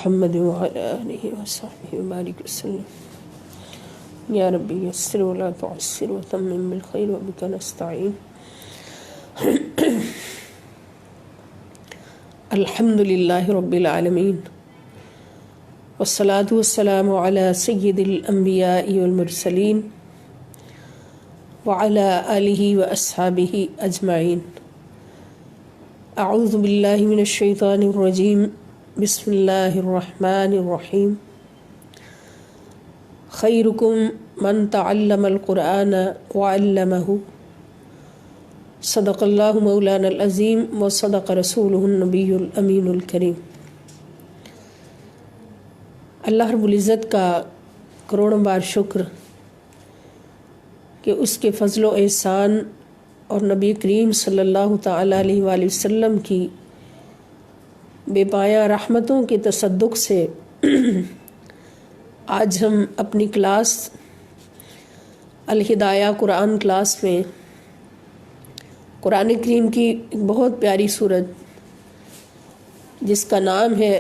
محمد وعلى آله وصحبه وبارك وسلم یا ربی یسر ولا تعسر وتمم بالخیر وبک نستعین. الحمد للہ رب العالمین والصلاة والسلام علی سید الانبیاء والمرسلین وعلی آلہ واصحابہ اجمعین. اعوذ باللہ من الشیطان الرجیم. بسم اللہ الرحمن الرحیم. خیرکم من تعلم القرآن وعلمہ. صدق اللہ مولانا العظیم وصدق رسولہ النبی الامین الکریم. اللہ رب العزت کا کروڑوں بار شکر کہ اس کے فضل و احسان اور نبی کریم صلی اللہ تعالیٰ علیہ وآلہ وسلم کی بے پایاں رحمتوں کے تصدق سے آج ہم اپنی کلاس الہدایہ قرآن کلاس میں قرآن کریم کی ایک بہت پیاری سورت جس کا نام ہے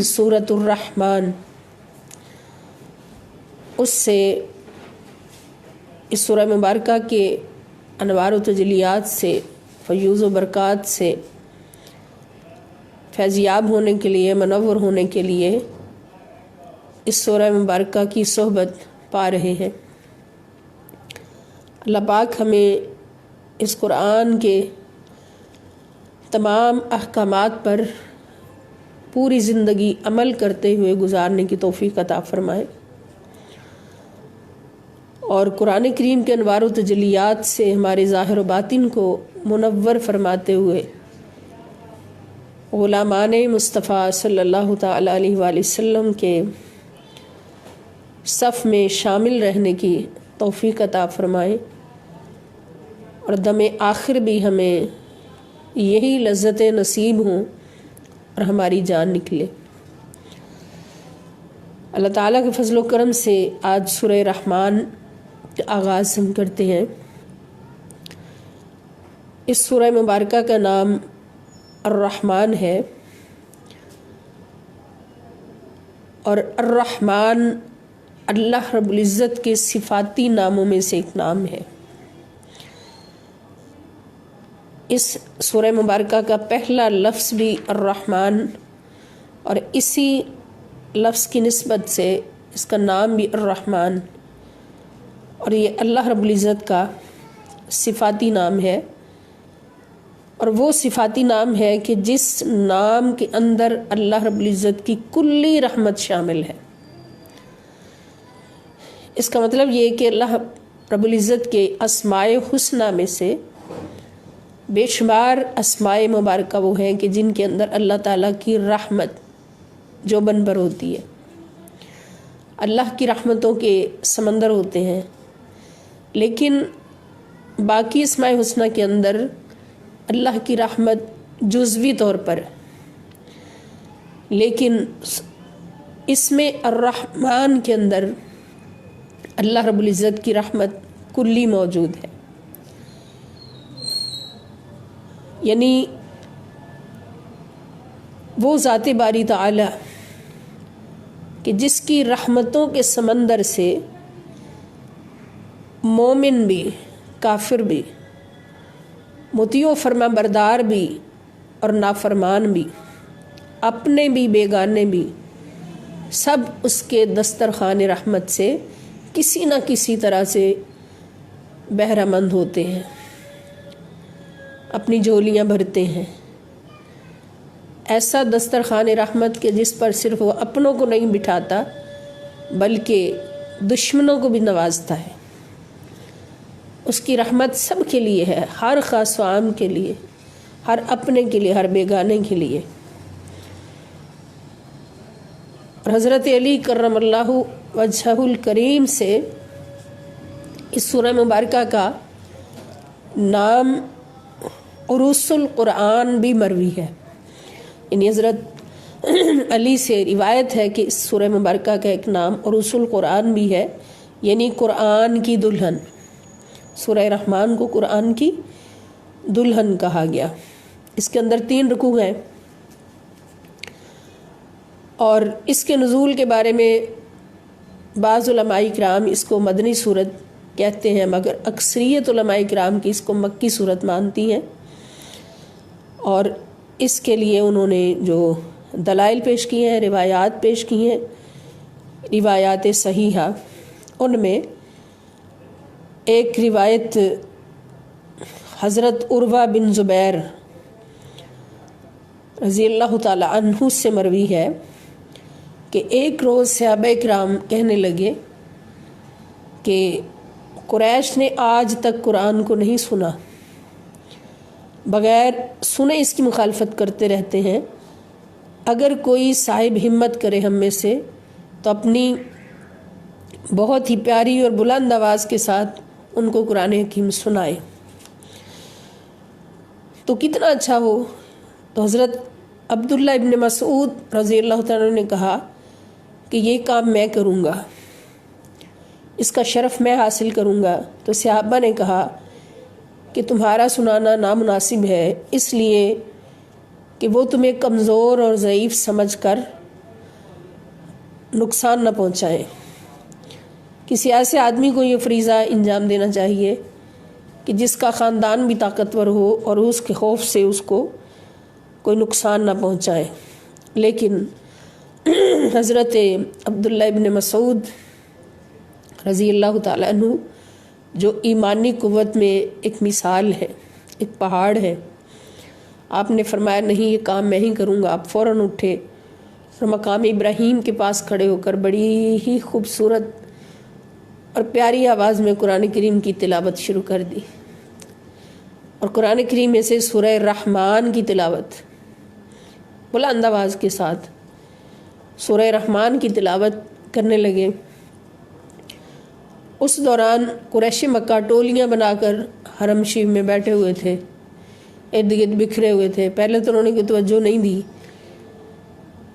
سورۃ الرحمن، اس سے اس سورہ مبارکہ کے انوار و تجلیات سے، فیوز و برکات سے فیضیاب ہونے کے لیے، منور ہونے کے لیے اس سورہ مبارکہ کی صحبت پا رہے ہیں. اللہ پاک ہمیں اس قرآن کے تمام احکامات پر پوری زندگی عمل کرتے ہوئے گزارنے کی توفیق عطا فرمائے، اور قرآن کریم کے انوار و تجلیات سے ہمارے ظاہر و باطن کو منور فرماتے ہوئے غلامان مصطفیٰ صلی اللہ تعالیٰ علیہ وآلہ وسلم کے صف میں شامل رہنے کی توفیق عطا فرمائے، اور دم آخر بھی ہمیں یہی لذتیں نصیب ہوں اور ہماری جان نکلے. اللہ تعالیٰ کے فضل و کرم سے آج سورہ رحمان کا آغاز ہم کرتے ہیں. اس سورہ مبارکہ کا نام الرحمن ہے، اور الرحمن اللہ رب العزت کے صفاتی ناموں میں سے ایک نام ہے. اس سورہ مبارکہ کا پہلا لفظ بھی الرحمن، اور اسی لفظ کی نسبت سے اس کا نام بھی الرحمن، اور یہ اللہ رب العزت کا صفاتی نام ہے. اور وہ صفاتی نام ہے کہ جس نام کے اندر اللہ رب العزت کی کلی رحمت شامل ہے. اس کا مطلب یہ کہ اللہ رب العزت کے اسماء حسنہ میں سے بے شمار اسماء مبارکہ وہ ہیں کہ جن کے اندر اللہ تعالیٰ کی رحمت جو بن بر ہوتی ہے. اللہ کی رحمتوں کے سمندر ہوتے ہیں، لیکن باقی اسماء حسنہ کے اندر اللہ کی رحمت جزوی طور پر، لیکن اس میں الرحمن کے اندر اللہ رب العزت کی رحمت کلی موجود ہے. یعنی وہ ذات باری تعالی کہ جس کی رحمتوں کے سمندر سے مومن بھی، کافر بھی، مطیع و فرما بردار بھی اور نافرمان بھی، اپنے بھی بیگانے بھی، سب اس کے دسترخوان رحمت سے کسی نہ کسی طرح سے بہرہ مند ہوتے ہیں، اپنی جھولیاں بھرتے ہیں. ایسا دسترخوان رحمت کہ جس پر صرف وہ اپنوں کو نہیں بٹھاتا بلکہ دشمنوں کو بھی نوازتا ہے. اس کی رحمت سب کے لیے ہے، ہر خاص و عام کے لیے، ہر اپنے کے لیے، ہر بیگانے کے لیے. اور حضرت علی کرم اللہ وجہہ الکریم سے اس سورہ مبارکہ کا نام عروس القرآن بھی مروی ہے. یعنی حضرت علی سے روایت ہے کہ اس سورہ مبارکہ کا ایک نام عروس القرآن بھی ہے، یعنی قرآن کی دلہن. سورہ رحمان کو قرآن کی دلہن کہا گیا. اس کے اندر 3 رکوع ہیں. اور اس کے نزول کے بارے میں بعض علماء کرام اس کو مدنی صورت کہتے ہیں، مگر اکثریت علماء کرام کی اس کو مکی صورت مانتی ہیں، اور اس کے لیے انہوں نے جو دلائل پیش کیے ہیں، روایات پیش کی ہیں، روایات صحیحہ، ان میں ایک روایت حضرت عروہ بن زبیر رضی اللہ تعالی عنہ سے مروی ہے کہ ایک روز صحابہ کرام کہنے لگے کہ قریش نے آج تک قرآن کو نہیں سنا، بغیر سنے اس کی مخالفت کرتے رہتے ہیں، اگر کوئی صاحب ہمت کرے ہم میں سے تو اپنی بہت ہی پیاری اور بلند آواز کے ساتھ ان کو قرآن حکیم سنائے تو کتنا اچھا ہو۔ تو حضرت عبداللہ ابن مسعود رضی اللہ تعالیٰ نے کہا کہ یہ کام میں کروں گا، اس کا شرف میں حاصل کروں گا۔ تو صحابہ نے کہا کہ تمہارا سنانا نامناسب ہے، اس لیے کہ وہ تمہیں کمزور اور ضعیف سمجھ کر نقصان نہ پہنچائیں۔ کسی ایسے آدمی کو یہ فریضہ انجام دینا چاہیے کہ جس کا خاندان بھی طاقتور ہو اور اس کے خوف سے اس کو کوئی نقصان نہ پہنچائے۔ لیکن حضرت عبداللہ ابن مسعود رضی اللہ تعالیٰ عنہ جو ایمانی قوت میں ایک مثال ہے، ایک پہاڑ ہے، آپ نے فرمایا نہیں یہ کام میں ہی کروں گا۔ آپ فوراً اٹھے اور مقام ابراہیم کے پاس کھڑے ہو کر بڑی ہی خوبصورت اور پیاری آواز میں قرآن کریم کی تلاوت شروع کر دی، اور قرآن کریم میں سے سورہ رحمان کی تلاوت بلند آواز کے ساتھ سورہ رحمان کی تلاوت کرنے لگے۔ اس دوران قریش مکہ ٹولیاں بنا کر حرم شریف میں بیٹھے ہوئے تھے، ارد گرد بکھرے ہوئے تھے۔ پہلے تو انہوں نے کوئی توجہ نہیں دی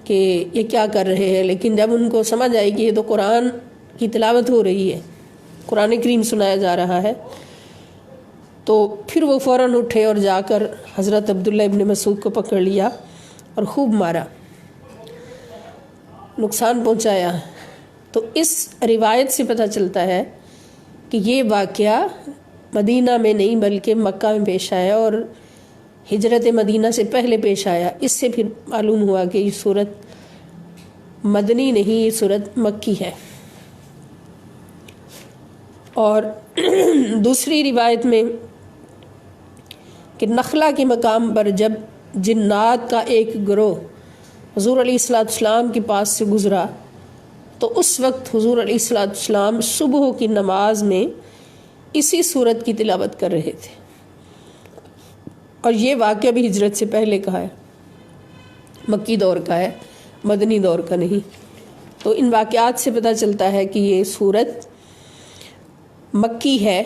کہ یہ کیا کر رہے ہیں، لیکن جب ان کو سمجھ آئی کہ یہ تو قرآن کی تلاوت ہو رہی ہے، قرآن کریم سنایا جا رہا ہے، تو پھر وہ فوراً اٹھے اور جا کر حضرت عبداللہ ابن مسعود کو پکڑ لیا اور خوب مارا، نقصان پہنچایا۔ تو اس روایت سے پتہ چلتا ہے کہ یہ واقعہ مدینہ میں نہیں بلکہ مکہ میں پیش آیا، اور ہجرت مدینہ سے پہلے پیش آیا۔ اس سے پھر معلوم ہوا کہ یہ صورت مدنی نہیں، یہ صورت مکی ہے۔ اور دوسری روایت میں کہ نخلا کے مقام پر جب جنات کا ایک گروہ حضور علیہ السلام کے پاس سے گزرا تو اس وقت حضور علیہ السلام صبح کی نماز میں اسی صورت کی تلاوت کر رہے تھے، اور یہ واقعہ بھی ہجرت سے پہلے کا ہے، مکی دور کا ہے، مدنی دور کا نہیں۔ تو ان واقعات سے پتہ چلتا ہے کہ یہ صورت مکی ہے،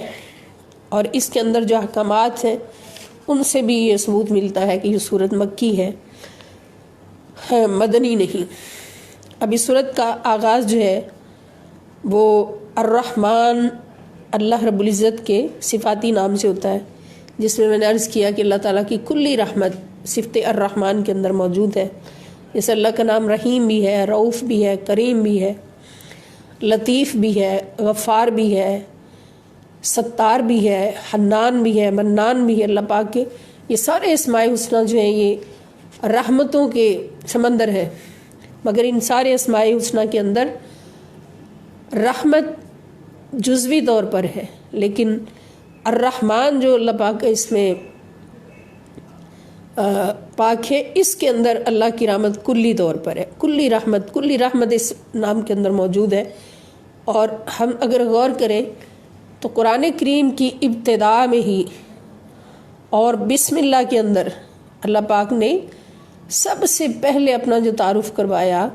اور اس کے اندر جو احکامات ہیں ان سے بھی یہ ثبوت ملتا ہے کہ یہ صورت مکی ہے، مدنی نہیں۔ اب اس صورت کا آغاز جو ہے وہ الرحمن اللہ رب العزت کے صفاتی نام سے ہوتا ہے، جس میں نے عرض کیا کہ اللہ تعالیٰ کی کلی رحمت صفت الرحمن کے اندر موجود ہے۔ جیسے اللہ کا نام رحیم بھی ہے، رؤوف بھی ہے، کریم بھی ہے، لطیف بھی ہے، غفار بھی ہے، ستار بھی ہے، حنان بھی ہے، منان بھی ہے۔ اللہ پاک کے یہ سارے اسماء حسنہ جو ہیں یہ رحمتوں کے سمندر ہے، مگر ان سارے اسماء حسنہ کے اندر رحمت جزوی طور پر ہے، لیکن الرحمن جو اللہ پاک کا اس میں پاک ہے، اس کے اندر اللہ کی رحمت کلی طور پر ہے، کلی رحمت اس نام کے اندر موجود ہے۔ اور ہم اگر غور کریں تو قرآن کریم کی ابتدا میں ہی اور بسم اللہ کے اندر اللہ پاک نے سب سے پہلے اپنا جو تعارف کروایا،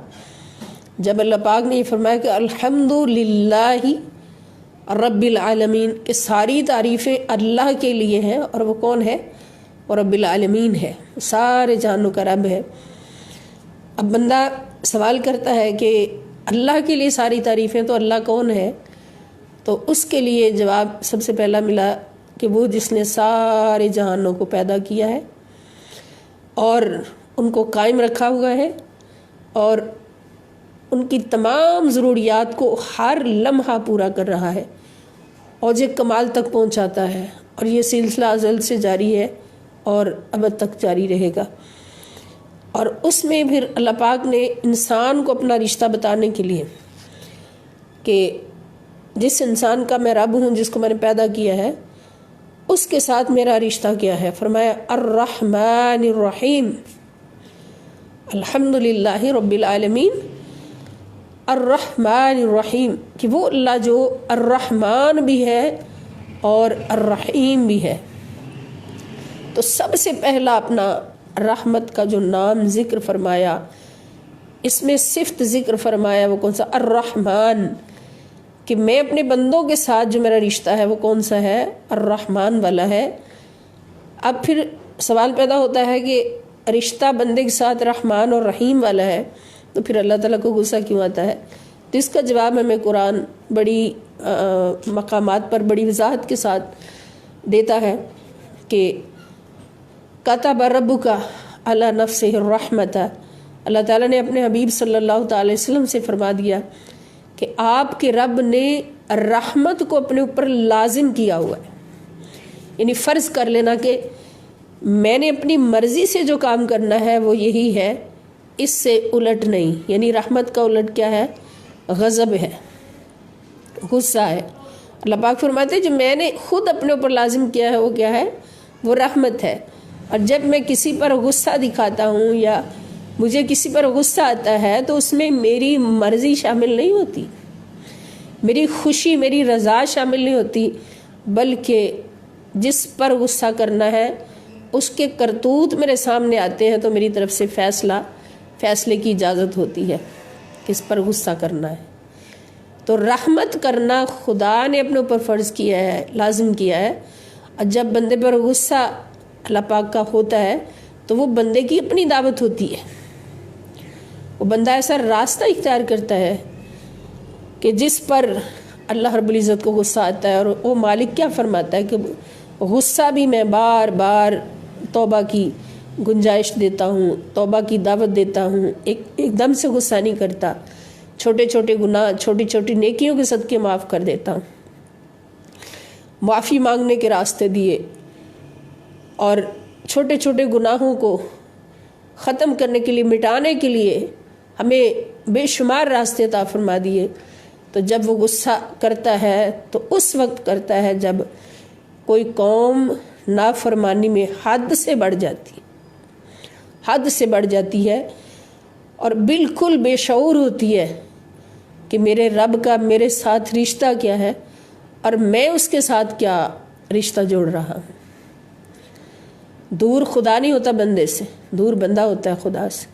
جب اللہ پاک نے یہ فرمایا کہ الحمدللہ رب العالمین، کہ ساری تعریفیں اللہ کے لیے ہیں، اور وہ کون ہے؟ وہ رب العالمین ہے، سارے جہانوں کا رب ہے۔ اب بندہ سوال کرتا ہے کہ اللہ کے لیے ساری تعریفیں، تو اللہ کون ہے؟ تو اس کے لیے جواب سب سے پہلا ملا کہ وہ جس نے سارے جہانوں کو پیدا کیا ہے اور ان کو قائم رکھا ہوا ہے، اور ان کی تمام ضروریات کو ہر لمحہ پورا کر رہا ہے، اوج کمال تک پہنچاتا ہے، اور یہ سلسلہ ازل سے جاری ہے اور ابد تک جاری رہے گا۔ اور اس میں پھر اللہ پاک نے انسان کو اپنا رشتہ بتانے کے لیے کہ جس انسان کا میں رب ہوں، جس کو میں نے پیدا کیا ہے، اس کے ساتھ میرا رشتہ کیا ہے، فرمایا الرحمن الرحیم، الحمدللہ رب العالمین، الرحمن الرحیم، کہ وہ اللہ جو الرحمن بھی ہے اور الرحیم بھی ہے۔ تو سب سے پہلا اپنا رحمت کا جو نام ذکر فرمایا، اس میں صفت ذکر فرمایا، وہ کون سا؟ الرحمن، کہ میں اپنے بندوں کے ساتھ جو میرا رشتہ ہے وہ کون سا ہے؟ الرحمن والا ہے۔ اب پھر سوال پیدا ہوتا ہے کہ رشتہ بندے کے ساتھ رحمان اور رحیم والا ہے تو پھر اللہ تعالیٰ کو غصہ کیوں آتا ہے؟ تو اس کا جواب ہمیں قرآن بڑی مقامات پر بڑی وضاحت کے ساتھ دیتا ہے کہ کتب ربک علی نفسہ الرحمۃ، اللہ تعالیٰ نے اپنے حبیب صلی اللہ تعالی وسلم سے فرما دیا کہ آپ کے رب نے رحمت کو اپنے اوپر لازم کیا ہوا ہے، یعنی فرض کر لینا کہ میں نے اپنی مرضی سے جو کام کرنا ہے وہ یہی ہے، اس سے الٹ نہیں۔ یعنی رحمت کا الٹ کیا ہے؟ غضب ہے، غصہ ہے۔ اللہ پاک فرماتے ہیں جو میں نے خود اپنے اوپر لازم کیا ہے وہ کیا ہے؟ وہ رحمت ہے۔ اور جب میں کسی پر غصہ دکھاتا ہوں یا مجھے کسی پر غصہ آتا ہے تو اس میں میری مرضی شامل نہیں ہوتی، میری خوشی، میری رضا شامل نہیں ہوتی، بلکہ جس پر غصہ کرنا ہے اس کے کرتوت میرے سامنے آتے ہیں تو میری طرف سے فیصلے کی اجازت ہوتی ہے کس پر غصہ کرنا ہے۔ تو رحمت کرنا خدا نے اپنے اوپر فرض کیا ہے، لازم کیا ہے، اور جب بندے پر غصہ اللہ پاک کا ہوتا ہے تو وہ بندے کی اپنی دعوت ہوتی ہے۔ وہ بندہ ایسا راستہ اختیار کرتا ہے کہ جس پر اللہ رب العزت کو غصہ آتا ہے، اور وہ مالک کیا فرماتا ہے کہ غصہ بھی میں بار بار توبہ کی گنجائش دیتا ہوں، توبہ کی دعوت دیتا ہوں، ایک دم سے غصہ نہیں کرتا، چھوٹے چھوٹے گناہ، چھوٹی چھوٹی نیکیوں کے صدقے معاف کر دیتا ہوں، معافی مانگنے کے راستے دیے، اور چھوٹے چھوٹے گناہوں کو ختم کرنے کے لیے، مٹانے کے لیے ہمیں بے شمار راستے عطا فرما دیے۔ تو جب وہ غصہ کرتا ہے تو اس وقت کرتا ہے جب کوئی قوم نافرمانی میں حد سے بڑھ جاتی ہے اور بالکل بے شعور ہوتی ہے کہ میرے رب کا میرے ساتھ رشتہ کیا ہے اور میں اس کے ساتھ کیا رشتہ جوڑ رہا ہوں۔ دور خدا نہیں ہوتا بندے سے، دور بندہ ہوتا ہے خدا سے۔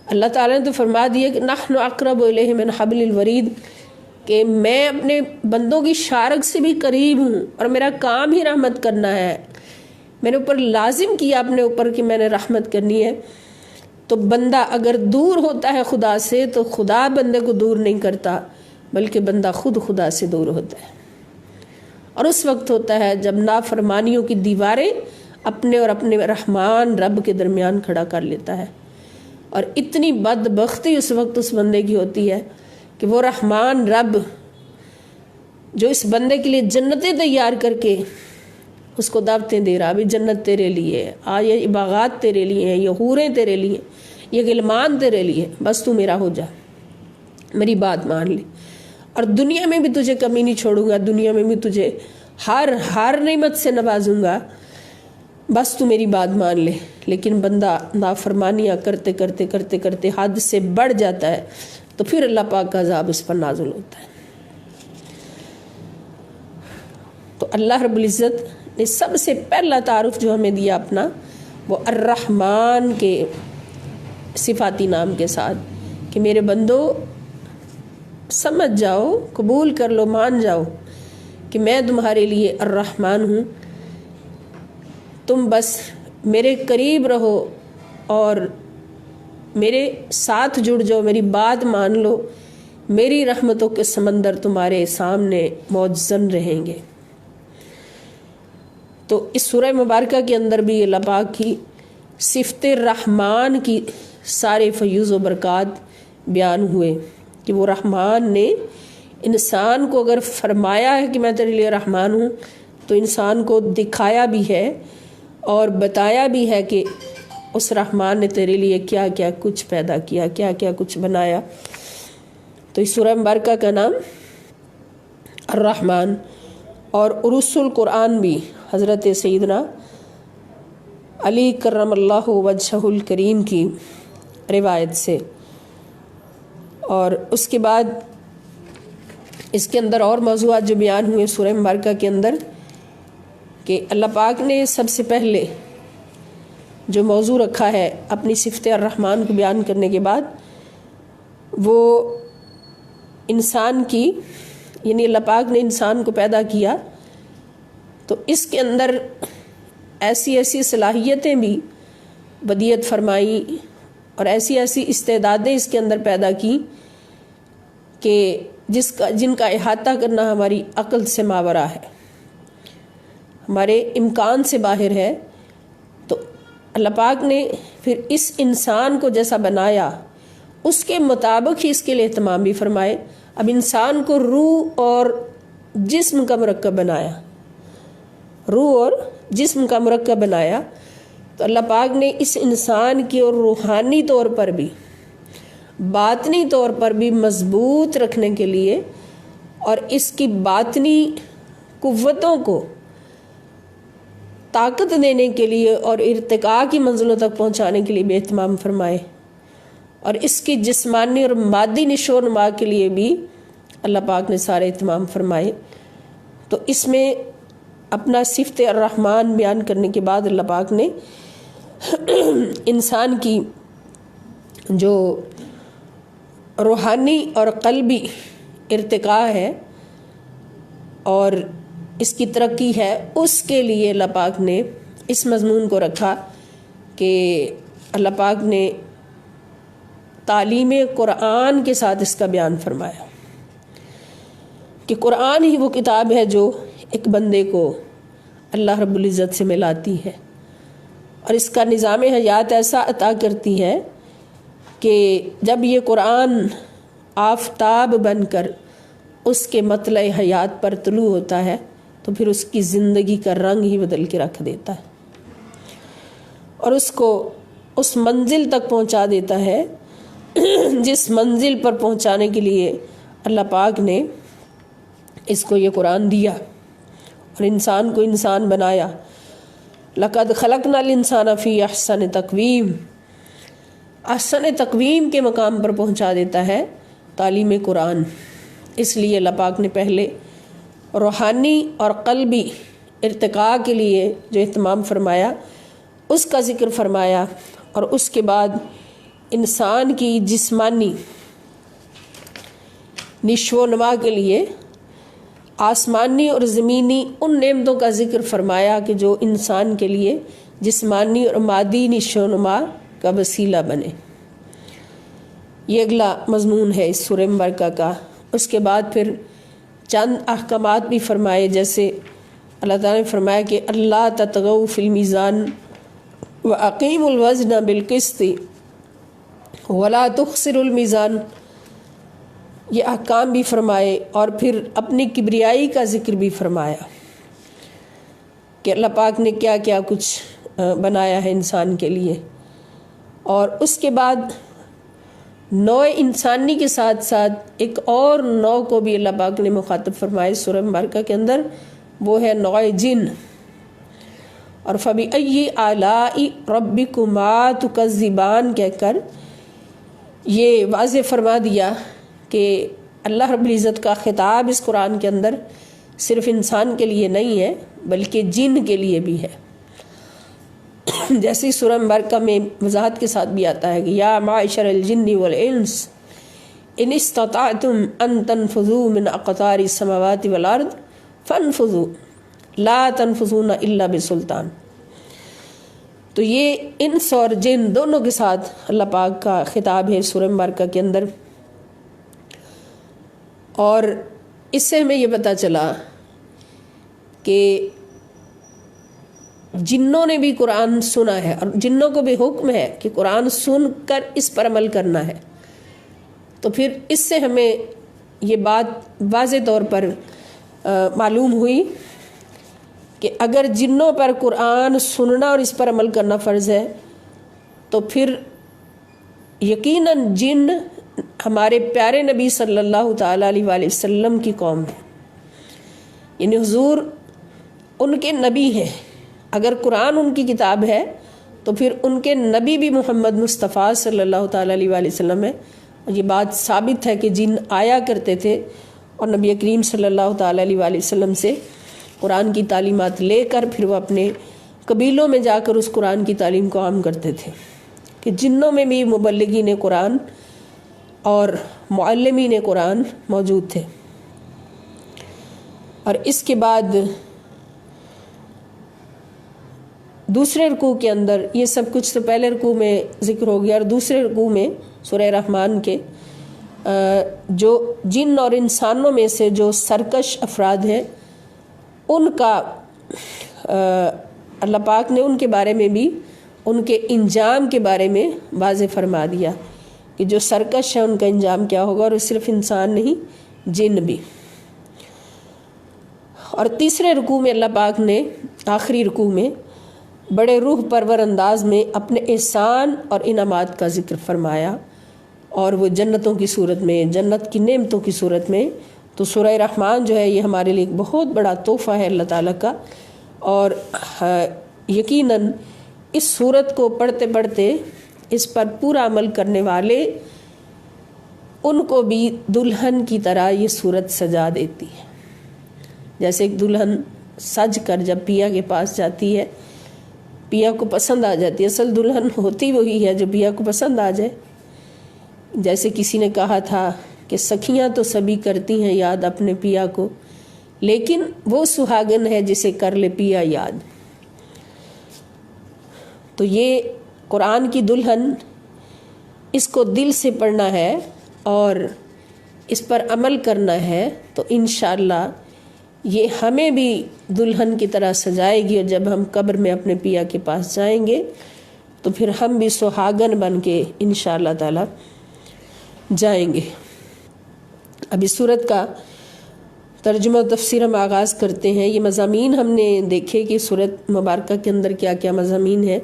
اللہ تعالیٰ نے تو فرما دیا کہ نحن اقرب الیہ من حبل الورید، کہ میں اپنے بندوں کی شارک سے بھی قریب ہوں اور میرا کام ہی رحمت کرنا ہے، میرے اوپر لازم کیا اپنے اوپر کہ میں نے رحمت کرنی ہے۔ تو بندہ اگر دور ہوتا ہے خدا سے تو خدا بندے کو دور نہیں کرتا، بلکہ بندہ خود خدا سے دور ہوتا ہے، اور اس وقت ہوتا ہے جب نافرمانیوں کی دیواریں اپنے اور اپنے رحمان رب کے درمیان کھڑا کر لیتا ہے۔ اور اتنی بدبختی اس وقت اس بندے کی ہوتی ہے کہ وہ رحمان رب جو اس بندے کے لیے جنتیں تیار کر کے اس کو دعوتیں دے رہا، ابھی جنت تیرے لیے، یہ باغات تیرے لیے ہیں، یہ حوریں تیرے لیے، یہ غلمان تیرے لیے، بس تو میرا ہو جا، میری بات مان لے، اور دنیا میں بھی تجھے کمی نہیں چھوڑوں گا، دنیا میں بھی تجھے ہر نعمت سے نوازوں گا، بس تو میری بات مان لے۔ لیکن بندہ نافرمانیاں کرتے کرتے کرتے کرتے حد سے بڑھ جاتا ہے تو پھر اللہ پاک کا عذاب اس پر نازل ہوتا ہے۔ تو اللہ رب العزت نے سب سے پہلا تعارف جو ہمیں دیا اپنا، وہ الرحمن کے صفاتی نام کے ساتھ، کہ میرے بندو سمجھ جاؤ، قبول کر لو، مان جاؤ کہ میں تمہارے لیے الرحمن ہوں، تم بس میرے قریب رہو اور میرے ساتھ جڑ جاؤ، میری بات مان لو، میری رحمتوں کے سمندر تمہارے سامنے موجزن رہیں گے۔ تو اس سورہ مبارکہ کے اندر بھی اللہ پاک کی صفت رحمان کی سارے فیوز و برکات بیان ہوئے کہ وہ رحمان نے انسان کو اگر فرمایا ہے کہ میں تیرے لیے رحمان ہوں، تو انسان کو دکھایا بھی ہے اور بتایا بھی ہے کہ اس رحمان نے تیرے لیے کیا کیا کچھ پیدا کیا، کیا کیا کچھ بنایا۔ تو اس سورہ مبارکہ کا نام الرحمن، اور عروس القرآن بھی حضرت سیدنا علی کرم اللہ وجہہ الکریم کی روایت سے۔ اور اس کے بعد اس کے اندر اور موضوعات جو بیان ہوئے سورہ مبارکہ کے اندر، کہ اللہ پاک نے سب سے پہلے جو موضوع رکھا ہے اپنی صفت الرحمن کو بیان کرنے کے بعد، وہ انسان کی، یعنی اللہ پاک نے انسان کو پیدا کیا تو اس کے اندر ایسی ایسی صلاحیتیں بھی بدیعت فرمائیں اور ایسی ایسی استعدادیں اس کے اندر پیدا کی کہ جن کا احاطہ کرنا ہماری عقل سے ماورا ہے، ہمارے امکان سے باہر ہے۔ تو اللہ پاک نے پھر اس انسان کو جیسا بنایا اس کے مطابق ہی اس کے لیے اہتمام بھی فرمائے۔ اب انسان کو روح اور جسم کا مرکب بنایا، روح اور جسم کا مرکب بنایا، تو اللہ پاک نے اس انسان کی اور روحانی طور پر بھی باطنی طور پر بھی مضبوط رکھنے کے لیے اور اس کی باطنی قوتوں کو طاقت دینے کے لیے اور ارتقاء کی منزلوں تک پہنچانے کے لیے بھی اہتمام فرمائے، اور اس کی جسمانی اور مادی نشو و نما کے لیے بھی اللہ پاک نے سارے اہتمام فرمائے۔ تو اس میں اپنا صفت الرحمن بیان کرنے کے بعد اللہ پاک نے انسان کی جو روحانی اور قلبی ارتقاء ہے اور اس کی ترقی ہے، اس کے لیے اللہ پاک نے اس مضمون کو رکھا کہ اللہ پاک نے تعلیم قرآن کے ساتھ اس کا بیان فرمایا کہ قرآن ہی وہ کتاب ہے جو ایک بندے کو اللہ رب العزت سے ملاتی ہے، اور اس کا نظام حیات ایسا عطا کرتی ہے کہ جب یہ قرآن آفتاب بن کر اس کے مطلع حیات پر طلوع ہوتا ہے تو پھر اس کی زندگی کا رنگ ہی بدل کے رکھ دیتا ہے اور اس کو اس منزل تک پہنچا دیتا ہے جس منزل پر پہنچانے کے لیے اللہ پاک نے اس کو یہ قرآن دیا اور انسان کو انسان بنایا۔ لقد خلقنا الانسان فی احسن تقویم، احسن تقویم کے مقام پر پہنچا دیتا ہے تعلیم قرآن۔ اس لیے اللہ پاک نے پہلے روحانی اور قلبی ارتقاء کے لیے جو اہتمام فرمایا اس کا ذکر فرمایا، اور اس کے بعد انسان کی جسمانی نشو و نما کے لیے آسمانی اور زمینی ان نعمتوں کا ذکر فرمایا کہ جو انسان کے لیے جسمانی اور مادی نشو و نما کا وسیلہ بنے۔ یہ اگلا مضمون ہے اس سورہ مبارکہ کا۔ اس کے بعد پھر چند احکامات بھی فرمائے، جیسے اللہ تعالیٰ نے فرمایا کہ اللہ تطغوا فی المیزان واقیموا الوزن بالقسط ولا تخسروا المیزان، یہ احکام بھی فرمائے، اور پھر اپنی کبریائی کا ذکر بھی فرمایا کہ اللہ پاک نے کیا کیا کچھ بنایا ہے انسان کے لیے۔ اور اس کے بعد نوع انسانی کے ساتھ ساتھ ایک اور نوع کو بھی اللہ پاک نے مخاطب فرمائے سورہ مبارکہ کے اندر، وہ ہے نوع جن۔ اور فَبِأَيِّ آلَاءِ رَبِّكُمَا تُكَذِّبَانِ کہہ کر یہ واضح فرما دیا کہ اللہ رب العزت کا خطاب اس قرآن کے اندر صرف انسان کے لیے نہیں ہے بلکہ جن کے لیے بھی ہے، جیسے سورہ مبارکہ میں وضاحت کے ساتھ بھی آتا ہے کہ یا معاشر الجن والانس ان استطعتم ان تنفذوا من اقطار السماوات والارض فانفذوا لا تنفذون الا بسلطان۔ تو یہ انس اور جن دونوں کے ساتھ اللہ پاک کا خطاب ہے سورہ مبارکہ کے اندر، اور اس سے ہمیں یہ پتہ چلا کہ جنوں نے بھی قرآن سنا ہے اور جنوں کو بھی حکم ہے کہ قرآن سن کر اس پر عمل کرنا ہے، تو پھر اس سے ہمیں یہ بات واضح طور پر معلوم ہوئی کہ اگر جنوں پر قرآن سننا اور اس پر عمل کرنا فرض ہے تو پھر یقیناً جن ہمارے پیارے نبی صلی اللہ تعالیٰ علیہ وآلہ وسلم کی قوم ہے، یعنی حضور ان کے نبی ہیں۔ اگر قرآن ان کی کتاب ہے تو پھر ان کے نبی بھی محمد مصطفیٰ صلی اللہ تعالیٰ علیہ وآلہ وسلم ہے۔ یہ بات ثابت ہے کہ جن آیا کرتے تھے اور نبی کریم صلی اللہ تعالیٰ علیہ وآلہ وسلم سے قرآن کی تعلیمات لے کر پھر وہ اپنے قبیلوں میں جا کر اس قرآن کی تعلیم کو عام کرتے تھے، کہ جنوں میں بھی مبلغین قرآن اور معلمین قرآن موجود تھے۔ اور اس کے بعد دوسرے رکوع کے اندر یہ سب کچھ تو پہلے رکوع میں ذکر ہو گیا، اور دوسرے رکوع میں سورہ رحمان کے جو جن اور انسانوں میں سے جو سرکش افراد ہیں ان کا اللہ پاک نے ان کے بارے میں بھی ان کے انجام کے بارے میں واضح فرما دیا کہ جو سرکش ہے ان کا انجام کیا ہوگا، اور صرف انسان نہیں جن بھی۔ اور تیسرے رکوع میں اللہ پاک نے آخری رکوع میں بڑے روح پرور انداز میں اپنے احسان اور انعامات کا ذکر فرمایا، اور وہ جنتوں کی صورت میں، جنت کی نعمتوں کی صورت میں۔ تو سورہ رحمان جو ہے یہ ہمارے لیے ایک بہت بڑا تحفہ ہے اللہ تعالیٰ کا، اور یقیناً اس صورت کو پڑھتے پڑھتے اس پر پورا عمل کرنے والے ان کو بھی دلہن کی طرح یہ صورت سجا دیتی ہے۔ جیسے ایک دلہن سج کر جب پیا کے پاس جاتی ہے، پیا کو پسند آ جاتی ہے، اصل دلہن ہوتی وہی ہے جو پیا کو پسند آ جائے۔ جیسے کسی نے کہا تھا کہ سکھیاں تو سبھی کرتی ہیں یاد اپنے پیا کو، لیکن وہ سہاگن ہے جسے کر لے پیا یاد۔ تو یہ قرآن کی دلہن، اس کو دل سے پڑھنا ہے اور اس پر عمل کرنا ہے تو انشاءاللہ یہ ہمیں بھی دلہن کی طرح سجائے گی، اور جب ہم قبر میں اپنے پیا کے پاس جائیں گے تو پھر ہم بھی سہاگن بن کے انشاءاللہ تعالی جائیں گے۔ اب اس صورت کا ترجمہ و تفسیر ہم آغاز کرتے ہیں۔ یہ مضامین ہم نے دیکھے کہ صورت مبارکہ کے اندر کیا کیا مضامین ہیں۔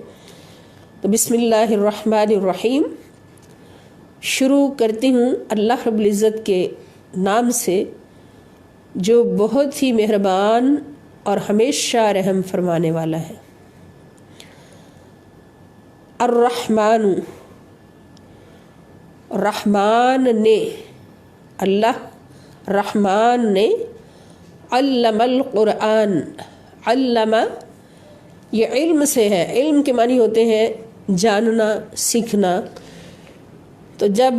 تو بسم اللہ الرحمن الرحیم، شروع کرتی ہوں اللہ رب العزت کے نام سے جو بہت ہی مہربان اور ہمیشہ رحم فرمانے والا ہے۔ الرحمن، رحمان نے، اللہ رحمان نے، علم القرآن، علم یہ علم سے ہے، علم کے معنی ہوتے ہیں جاننا، سیکھنا۔ تو جب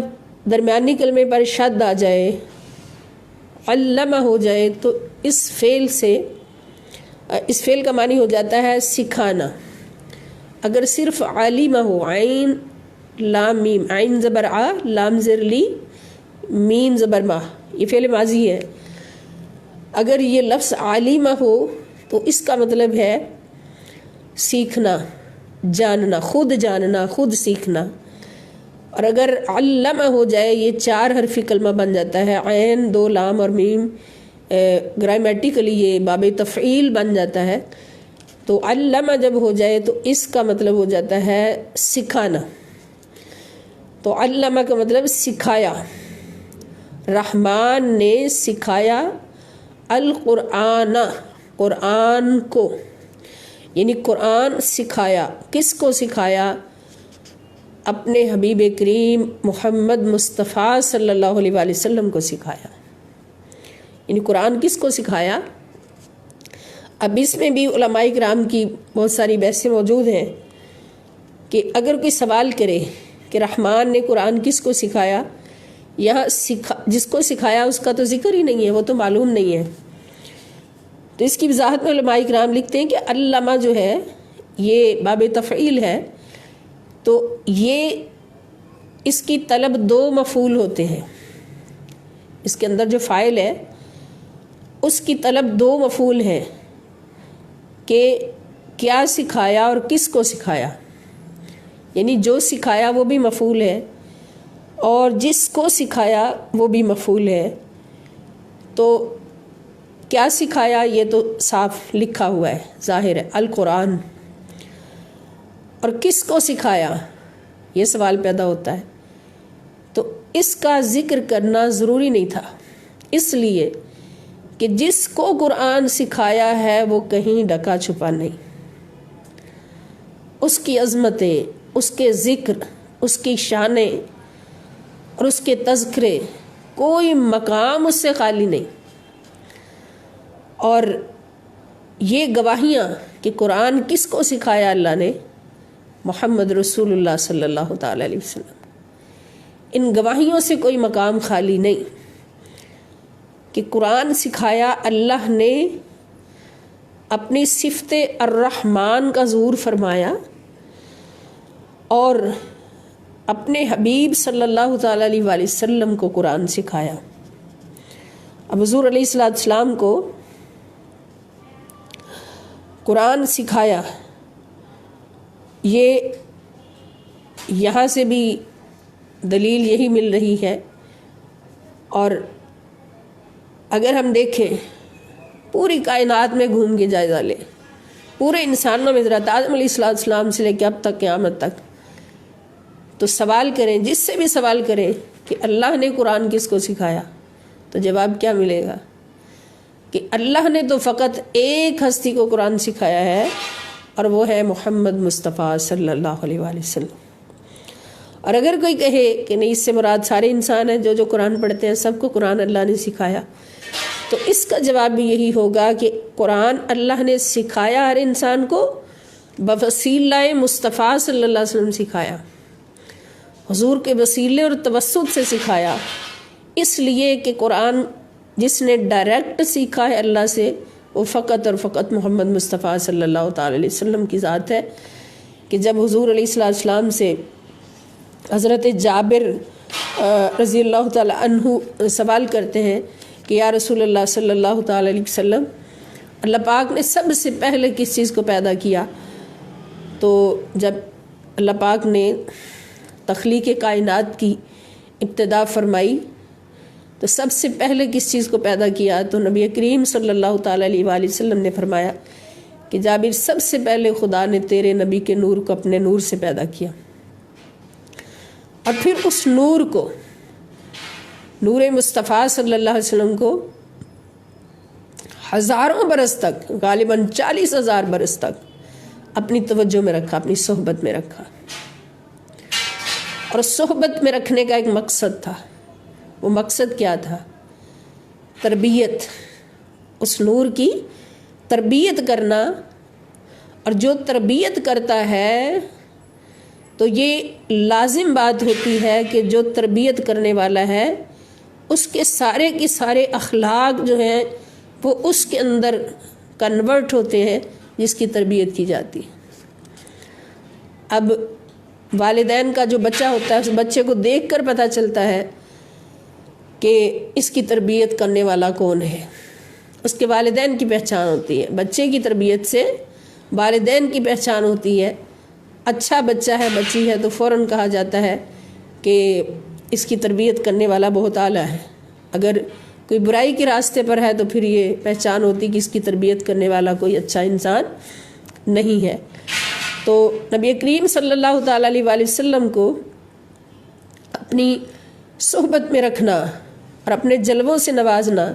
درمیانی کلمے پر شد آ جائے، علمہ ہو جائے، تو اس فعل سے، اس فعل کا معنی ہو جاتا ہے سکھانا۔ اگر صرف عالمہ ہو، عین لام میم، عین زبر آ، لام زر لی، میم زبر ما، یہ فعل ماضی ہے۔ اگر یہ لفظ عالمہ ہو تو اس کا مطلب ہے سیکھنا، جاننا، خود سیکھنا۔ اور اگر علمہ ہو جائے، یہ 4 حرفی کلمہ بن جاتا ہے، عین 2 لام اور میم، گرامیٹیکلی یہ باب تفعیل بن جاتا ہے۔ تو علمہ جب ہو جائے تو اس کا مطلب ہو جاتا ہے سکھانا۔ تو علمہ کا مطلب سکھایا، رحمان نے سکھایا، القرآن، قرآن کو، یعنی قرآن سکھایا۔ کس کو سکھایا؟ اپنے حبیب کریم محمد مصطفیٰ صلی اللہ علیہ وآلہ وسلم کو سکھایا۔ یعنی قرآن کس کو سکھایا؟ اب اس میں بھی علماء کرام کی بہت ساری بحثیں موجود ہیں کہ اگر کوئی سوال کرے کہ رحمان نے قرآن کس کو سکھایا، یہاں جس کو سکھایا اس کا تو ذکر ہی نہیں ہے، وہ تو معلوم نہیں ہے۔ تو اس کی وضاحت میں علماء کرام لکھتے ہیں کہ علامہ جو ہے یہ باب تفعیل ہے، تو یہ اس کی طلب 2 مفعول ہوتے ہیں۔ اس کے اندر جو فاعل ہے اس کی طلب 2 مفعول ہیں کہ کیا سکھایا اور کس کو سکھایا۔ یعنی جو سکھایا وہ بھی مفعول ہے، اور جس کو سکھایا وہ بھی مفعول ہے. تو کیا سکھایا یہ تو صاف لکھا ہوا ہے، ظاہر ہے، القرآن. اور کس کو سکھایا یہ سوال پیدا ہوتا ہے. تو اس کا ذکر کرنا ضروری نہیں تھا، اس لیے کہ جس کو قرآن سکھایا ہے وہ کہیں ڈھکا چھپا نہیں. اس کی عظمتیں، اس کے ذکر، اس کی شانیں اور اس کے تذکرے، کوئی مقام اس سے خالی نہیں. اور یہ گواہیاں کہ قرآن کس کو سکھایا اللہ نے، محمد رسول اللہ صلی اللہ تعالی علیہ وسلم، ان گواہیوں سے کوئی مقام خالی نہیں کہ قرآن سکھایا اللہ نے، اپنی صفت الرحمن کا ظہور فرمایا اور اپنے حبیب صلی اللہ تعالی علیہ وآلہ وسلم کو قرآن سکھایا. اب حضور علیہ السلام کو قرآن سکھایا، یہ یہاں سے بھی دلیل یہی مل رہی ہے. اور اگر ہم دیکھیں پوری کائنات میں گھوم کے جائزہ لیں، پورے انسانوں میں حضرت آدم علیہ السلام سے لے کے اب تک قیامت تک، تو سوال کریں، جس سے بھی سوال کریں کہ اللہ نے قرآن کس کو سکھایا، تو جواب کیا ملے گا کہ اللہ نے تو فقط ایک ہستی کو قرآن سکھایا ہے، اور وہ ہے محمد مصطفیٰ صلی اللہ علیہ وآلہ وسلم. اور اگر کوئی کہے کہ نہیں، اس سے مراد سارے انسان ہیں جو قرآن پڑھتے ہیں، سب کو قرآن اللہ نے سکھایا، تو اس کا جواب بھی یہی ہوگا کہ قرآن اللہ نے سکھایا ہر انسان کو، بوسیلہ مصطفیٰ صلی اللہ علیہ وسلم سکھایا، حضور کے وسیلے اور توسط سے سکھایا. اس لیے کہ قرآن جس نے ڈائریکٹ سیکھا ہے اللہ سے، وہ فقط اور فقط محمد مصطفیٰ صلی اللہ تعالی علیہ وسلم کی ذات ہے. کہ جب حضور علیہ السلام سے حضرت جابر رضی اللہ تعالی عنہ سوال کرتے ہیں کہ یا رسول اللہ صلی اللہ تعالی علیہ وسلم، اللہ پاک نے سب سے پہلے کس چیز کو پیدا کیا؟ تو جب اللہ پاک نے تخلیق کائنات کی ابتدا فرمائی تو سب سے پہلے کس چیز کو پیدا کیا؟ تو نبی کریم صلی اللہ تعالی علیہ وآلہ وسلم نے فرمایا کہ جابر، سب سے پہلے خدا نے تیرے نبی کے نور کو اپنے نور سے پیدا کیا، اور پھر اس نور کو، نور مصطفیٰ صلی اللہ علیہ وسلم کو ہزاروں برس تک، غالباً 40,000 برس تک اپنی توجہ میں رکھا، اپنی صحبت میں رکھا. اور صحبت میں رکھنے کا ایک مقصد تھا. وہ مقصد کیا تھا؟ تربیت، اس نور کی تربیت کرنا. اور جو تربیت کرتا ہے تو یہ لازم بات ہوتی ہے کہ جو تربیت کرنے والا ہے اس کے سارے کے سارے اخلاق جو ہیں وہ اس کے اندر کنورٹ ہوتے ہیں جس کی تربیت کی جاتی ہے. اب والدین کا جو بچہ ہوتا ہے، اس بچے کو دیکھ کر پتہ چلتا ہے کہ اس کی تربیت کرنے والا کون ہے. اس کے والدین کی پہچان ہوتی ہے. بچے کی تربیت سے والدین کی پہچان ہوتی ہے. اچھا بچہ ہے، بچی ہے، تو فوراً کہا جاتا ہے کہ اس کی تربیت کرنے والا بہت اعلیٰ ہے. اگر کوئی برائی کے راستے پر ہے تو پھر یہ پہچان ہوتی کہ اس کی تربیت کرنے والا کوئی اچھا انسان نہیں ہے. تو نبی کریم صلی اللہ تعالی علیہ وآلہ وسلم کو اپنی صحبت میں رکھنا اور اپنے جلووں سے نوازنا،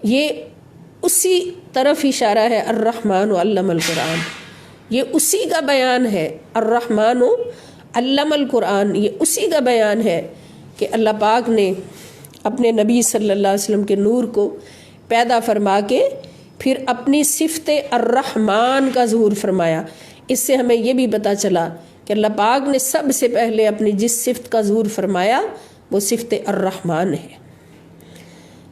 یہ اسی طرف اشارہ ہے. الرحمن علم القرآن، یہ اسی کا بیان ہے. الرحمن علم القرآن، یہ اسی کا بیان ہے کہ اللہ پاک نے اپنے نبی صلی اللہ علیہ وسلم کے نور کو پیدا فرما کے پھر اپنی صفت الرحمن کا ظہور فرمایا. اس سے ہمیں یہ بھی پتہ چلا کہ اللہ پاک نے سب سے پہلے اپنی جس صفت کا ظہور فرمایا وہ صفت الرحمن ہے.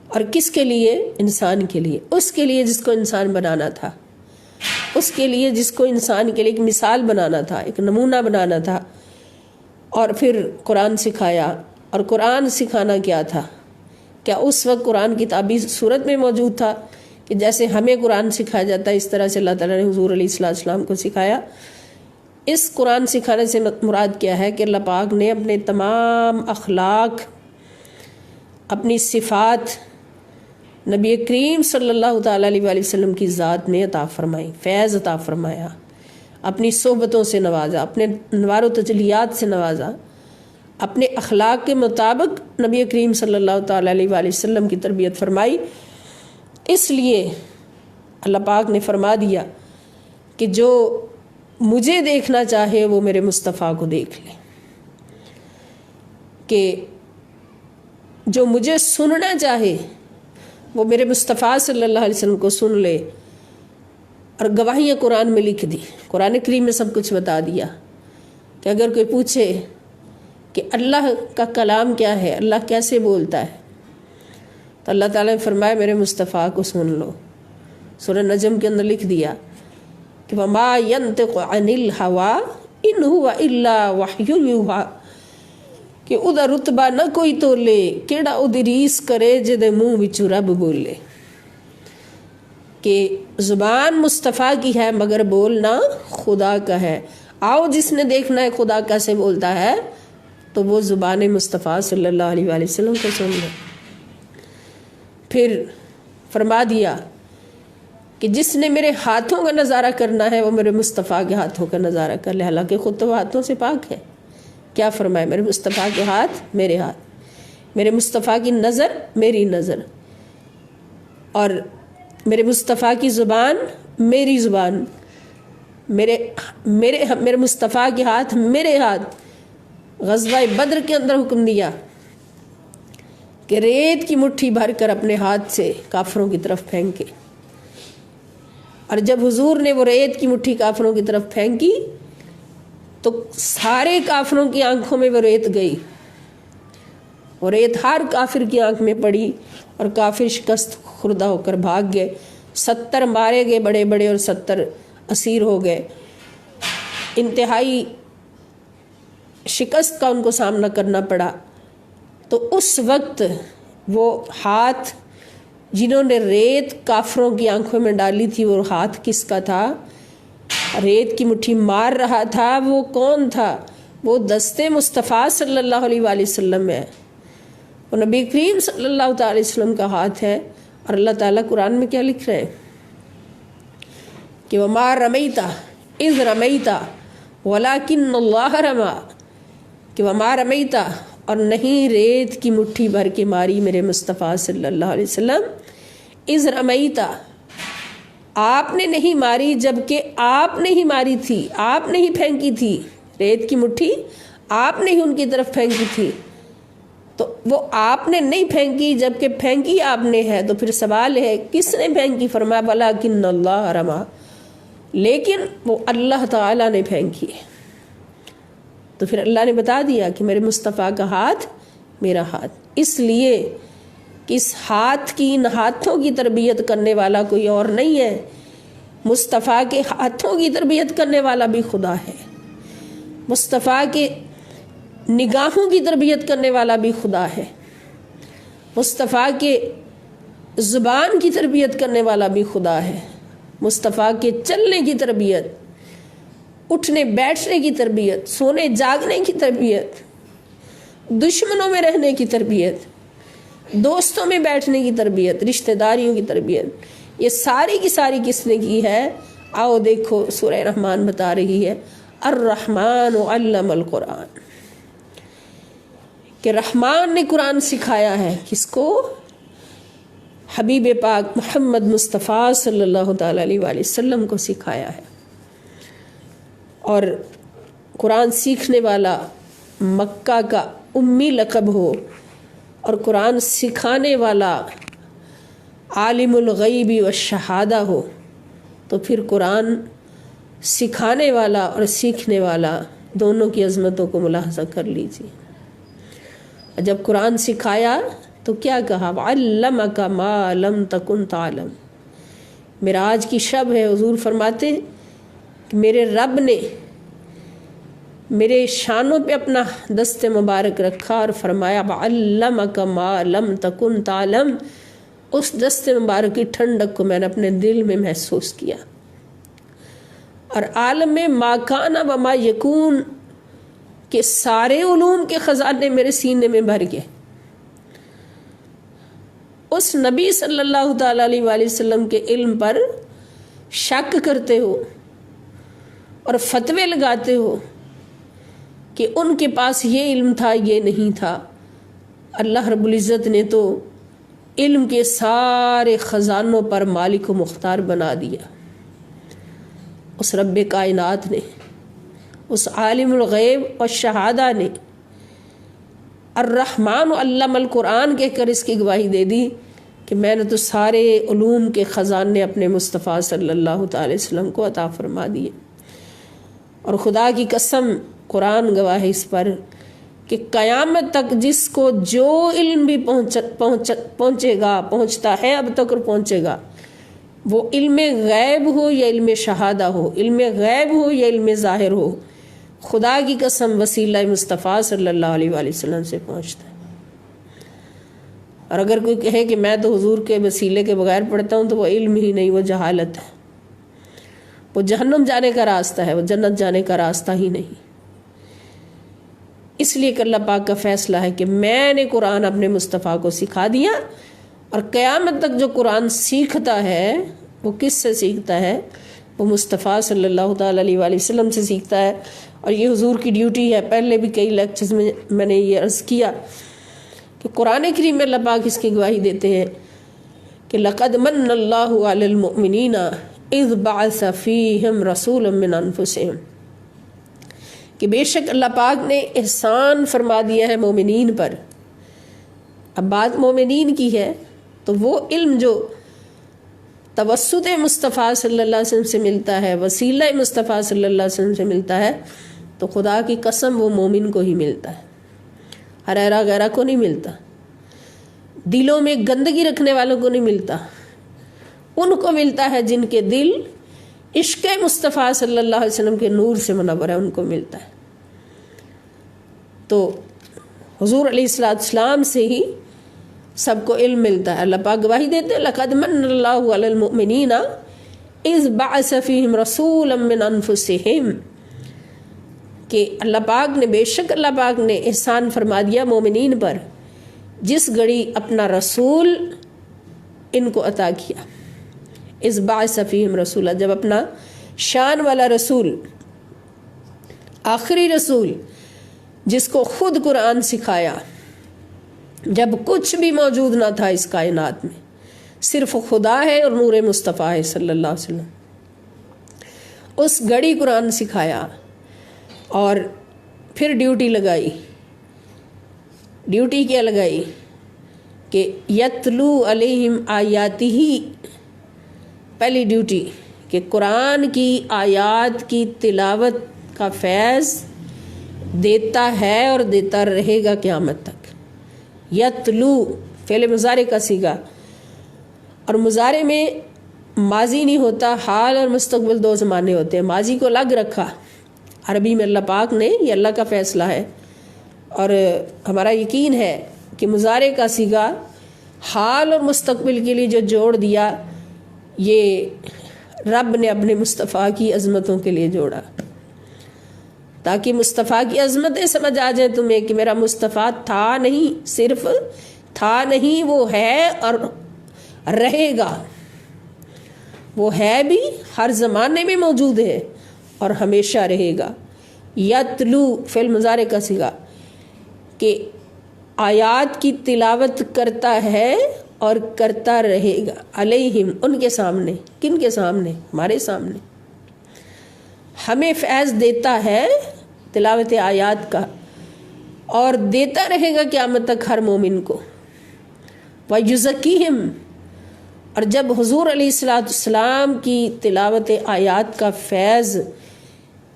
اور کس کے لیے؟ انسان کے لیے. اس کے لیے جس کو انسان بنانا تھا، اس کے لیے جس کو انسان کے لیے ایک مثال بنانا تھا، ایک نمونہ بنانا تھا. اور پھر قرآن سکھایا. اور قرآن سکھانا کیا تھا؟ کیا اس وقت قرآن کتابی صورت میں موجود تھا کہ جیسے ہمیں قرآن سکھایا جاتا ہے اس طرح سے اللہ تعالیٰ نے حضور علیہ السلام کو سکھایا؟ اس قرآن سکھانے سے مراد کیا ہے کہ اللہ پاک نے اپنے تمام اخلاق، اپنی صفات نبی کریم صلی اللہ تعالیٰ علیہ وآلہ وسلم کی ذات میں عطا فرمائی، فیض عطا فرمایا، اپنی صحبتوں سے نوازا، اپنے انوار و تجلیات سے نوازا، اپنے اخلاق کے مطابق نبی کریم صلی اللہ تعالیٰ علیہ وآلہ وسلم کی تربیت فرمائی۔ اس لیے اللہ پاک نے فرما دیا کہ جو مجھے دیکھنا چاہے وہ میرے مصطفیٰ کو دیکھ لے، کہ جو مجھے سننا چاہے وہ میرے مصطفیٰ صلی اللہ علیہ وسلم کو سن لے۔ اور گواہیاں قرآن میں لکھ دی، قرآن کریم میں سب کچھ بتا دیا کہ اگر کوئی پوچھے کہ اللہ کا کلام کیا ہے، اللہ کیسے بولتا ہے، تو اللہ تعالیٰ نے فرمایا میرے مصطفیٰ کو سن لو۔ سورہ نجم کے اندر لکھ دیا کہ وَمَا يَنْطِقُ عَنِ الْهَوَىٰ إِنْ هُوَ إِلَّا وَحْيٌ يُوحَىٰ، کہ اُدا رتبہ نہ کوئی تو لے کیڑا اُدی ریس کرے جدے منہ وچوں رب بولے، کہ زبان مصطفیٰ کی ہے مگر بولنا خدا کا ہے۔ آؤ جس نے دیکھنا ہے خدا کیسے بولتا ہے تو وہ زبان مصطفیٰ صلی اللہ علیہ وآلہ وسلم کو سن لے۔ پھر فرما دیا کہ جس نے میرے ہاتھوں کا نظارہ کرنا ہے وہ میرے مصطفیٰ کے ہاتھوں کا نظارہ کر لے، حالانکہ خود تو وہ ہاتھوں سے پاک ہے۔ کیا فرمایا؟ میرے مصطفیٰ کے ہاتھ میرے ہاتھ، میرے مصطفیٰ کی نظر میری نظر، اور میرے مصطفیٰ کی زبان میری زبان، میرے مصطفیٰ کے ہاتھ میرے ہاتھ۔ غزوہ بدر کے اندر حکم دیا کہ ریت کی مٹھی بھر کر اپنے ہاتھ سے کافروں کی طرف پھینکے، اور جب حضور نے وہ ریت کی مٹھی کافروں کی طرف پھینکی تو سارے کافروں کی آنکھوں میں وہ ریت گئی، وہ ریت ہر کافر کی آنکھ میں پڑی اور کافر شکست خوردہ ہو کر بھاگ گئے۔ 70 مارے گئے بڑے بڑے اور 70 اسیر ہو گئے۔ انتہائی شکست کا ان کو سامنا کرنا پڑا۔ تو اس وقت وہ ہاتھ جنہوں نے ریت کافروں کی آنکھوں میں ڈالی تھی، وہ ہاتھ کس کا تھا؟ ریت کی مٹھی مار رہا تھا وہ کون تھا؟ وہ دستے مصطفیٰ صلی اللہ علیہ وآلہ وسلم ہے، وہ نبی کریم صلی اللہ تعالی علیہ وسلم کا ہاتھ ہے۔ اور اللہ تعالیٰ قرآن میں کیا لکھ رہے ہیں کہ وَمَا رَمَيْتَ إِذْ رَمَيْتَ وَلَكِنَّ اللَّهَ رَمَىٰ، کہ وَمَا رَمَيْتَ، اور نہیں ریت کی مٹھی بھر کے ماری میرے مصطفیٰ صلی اللہ علیہ وسلم، اِذْ رَمَيْتَ، آپ نے نہیں ماری جبکہ آپ نے ہی ماری تھی، آپ نے ہی پھینکی تھی ریت کی مٹھی، آپ نے ہی ان کی طرف پھینکی تھی۔ تو وہ آپ نے نہیں پھینکی جبکہ پھینکی آپ نے ہے، تو پھر سوال ہے کس نے پھینکی؟ فرمایا وَلَٰكِنَّ اللَّهَ رَمَىٰ، لیکن وہ اللہ تعالیٰ نے پھینکی ہے۔ تو پھر اللہ نے بتا دیا کہ میرے مصطفیٰ کا ہاتھ میرا ہاتھ، اس لیے کہ اس ہاتھ کی، ان ہاتھوں کی تربیت کرنے والا کوئی اور نہیں ہے، مصطفیٰ کے ہاتھوں کی تربیت کرنے والا بھی خدا ہے، مصطفیٰ کے نگاہوں کی تربیت کرنے والا بھی خدا ہے، مصطفیٰ کے زبان کی تربیت کرنے والا بھی خدا ہے، مصطفیٰ کے چلنے کی تربیت، اٹھنے بیٹھنے کی تربیت، سونے جاگنے کی تربیت، دشمنوں میں رہنے کی تربیت، دوستوں میں بیٹھنے کی تربیت، رشتہ داریوں کی تربیت، یہ ساری کی ساری کس نے کی ہے؟ آؤ دیکھو سورہ رحمان بتا رہی ہے الرحمن علم القرآن، کہ رحمان نے قرآن سکھایا ہے، کس کو؟ حبیب پاک محمد مصطفیٰ صلی اللہ تعالیٰ علیہ وآلہ وسلم کو سکھایا ہے۔ اور قرآن سیکھنے والا مکہ کا امی لقب ہو اور قرآن سکھانے والا عالم الغیب والشہادہ ہو، تو پھر قرآن سکھانے والا اور سیکھنے والا دونوں کی عظمتوں کو ملاحظہ کر لیجیے۔ جب قرآن سکھایا تو کیا کہا؟ وَعَلَّمَكَ مَا لَمْ تَكُنْ تَعْلَمْ، معراج کی شب ہے، حضور فرماتے ہیں کہ میرے رب نے میرے شانوں پہ اپنا دست مبارک رکھا اور فرمایا وَعَلَّمَكَ مَا لَمْ تَكُنْ تَعْلَمْ، اس دست مبارک کی ٹھنڈک کو میں نے اپنے دل میں محسوس کیا۔ اور عالم ماکان و ما یکون کے سارے علوم کے خزانے میرے سینے میں بھر گئے. اس نبی صلی اللہ تعالیٰ علیہ وآلہ وسلم کے علم پر شک کرتے ہو اور فتوے لگاتے ہو کہ ان کے پاس یہ علم تھا یہ نہیں تھا. اللہ رب العزت نے تو علم کے سارے خزانوں پر مالک و مختار بنا دیا. اس رب کائنات نے، اس عالم الغیب اور شہادہ نے الرحمن علم القرآن کہہ کر اس کی گواہی دے دی کہ میں نے تو سارے علوم کے خزانے اپنے مصطفیٰ صلی اللہ تعالی وسلم کو عطا فرما دیے. اور خدا کی قسم قرآن گواہ ہے اس پر کہ قیامت تک جس کو جو علم بھی پہنچے گا، پہنچتا ہے اب تک اور پہنچے گا، وہ علم غیب ہو یا علم شہادہ ہو، علم غیب ہو یا علم ظاہر ہو، خدا کی قسم وسیلہ مصطفیٰ صلی اللہ علیہ وآلہ وسلم سے پہنچتا ہے. اور اگر کوئی کہے کہ میں تو حضور کے وسیلے کے بغیر پڑھتا ہوں تو وہ علم ہی نہیں، وہ جہالت ہے، وہ جہنم جانے کا راستہ ہے، وہ جنت جانے کا راستہ ہی نہیں. اس لیے کہ اللہ پاک کا فیصلہ ہے کہ میں نے قرآن اپنے مصطفیٰ کو سکھا دیا، اور قیامت تک جو قرآن سیکھتا ہے وہ کس سے سیکھتا ہے؟ وہ مصطفیٰ صلی اللہ تعالیٰ علیہ وآلہ وسلم سے سیکھتا ہے. اور یہ حضور کی ڈیوٹی ہے. پہلے بھی کئی لیکچرز میں نے یہ عرض کیا کہ قرآن کریم میں اللہ پاک اس کی گواہی دیتے ہیں کہ لقد من اللہ علی المؤمنین اذ بعث فیہم رسولا من انفسہم، کہ بے شک اللہ پاک نے احسان فرما دیا ہے مومنین پر. اب بات مومنین کی ہے تو وہ علم جو توسط مصطفیٰ صلی اللہ علیہ وسلم سے ملتا ہے، وسیلہ مصطفیٰ صلی اللہ علیہ وسلم سے ملتا ہے، تو خدا کی قسم وہ مومن کو ہی ملتا ہے، ہریرا غیرہ کو نہیں ملتا. دلوں میں گندگی رکھنے والوں کو نہیں ملتا. ان کو ملتا ہے جن کے دل عشق مصطفیٰ صلی اللہ علیہ وسلم کے نور سے منور ہے، ان کو ملتا ہے. تو حضور علیہ السلام سے ہی سب کو علم ملتا ہے. اللہ پاک گواہی دیتے ہیں لقد من اللہ علی المؤمنین اذ بعث فیہم رسولا من انفسہم، کہ اللہ پاک نے، بے شک اللہ پاک نے احسان فرما دیا مومنین پر جس گھڑی اپنا رسول ان کو عطا کیا. اذ بعث فیہم رسولا، جب اپنا شان والا رسول، آخری رسول جس کو خود قرآن سکھایا، جب کچھ بھی موجود نہ تھا اس کائنات میں، صرف خدا ہے اور نور مصطفیٰ ہے صلی اللہ علیہ وسلم، اس گھڑی قرآن سکھایا اور پھر ڈیوٹی لگائی. ڈیوٹی کیا لگائی؟ کہ یتلو علیہم آیاتہ، پہلی ڈیوٹی کہ قرآن کی آیات کی تلاوت کا فیض دیتا ہے اور دیتا رہے گا قیامت تک. یتلو فعل مضارع کا صیغہ، اور مضارع میں ماضی نہیں ہوتا، حال اور مستقبل دو زمانے ہوتے ہیں. ماضی کو الگ رکھا عربی میں اللہ پاک نے، یہ اللہ کا فیصلہ ہے. اور ہمارا یقین ہے کہ مضارع کا صیغہ حال اور مستقبل کے لیے جو جوڑ دیا، یہ رب نے اپنے مصطفیٰ کی عظمتوں کے لیے جوڑا، تاکہ مصطفیٰ کی عظمتیں سمجھ آ جائیں تمہیں کہ میرا مصطفیٰ تھا نہیں، صرف تھا نہیں، وہ ہے اور رہے گا. وہ ہے بھی، ہر زمانے میں موجود ہے اور ہمیشہ رہے گا. یتلو فعل مضارع کا صیغہ کہ آیات کی تلاوت کرتا ہے اور کرتا رہے گا. علیہم، ان کے سامنے. کن کے سامنے؟ ہمارے سامنے. ہمیں فیض دیتا ہے تلاوت آیات کا، اور دیتا رہے گا قیامت تک ہر مومن کو. وَيُزَكِّيهِمْ، اور جب حضور علیہ السلام کی تلاوت آیات کا فیض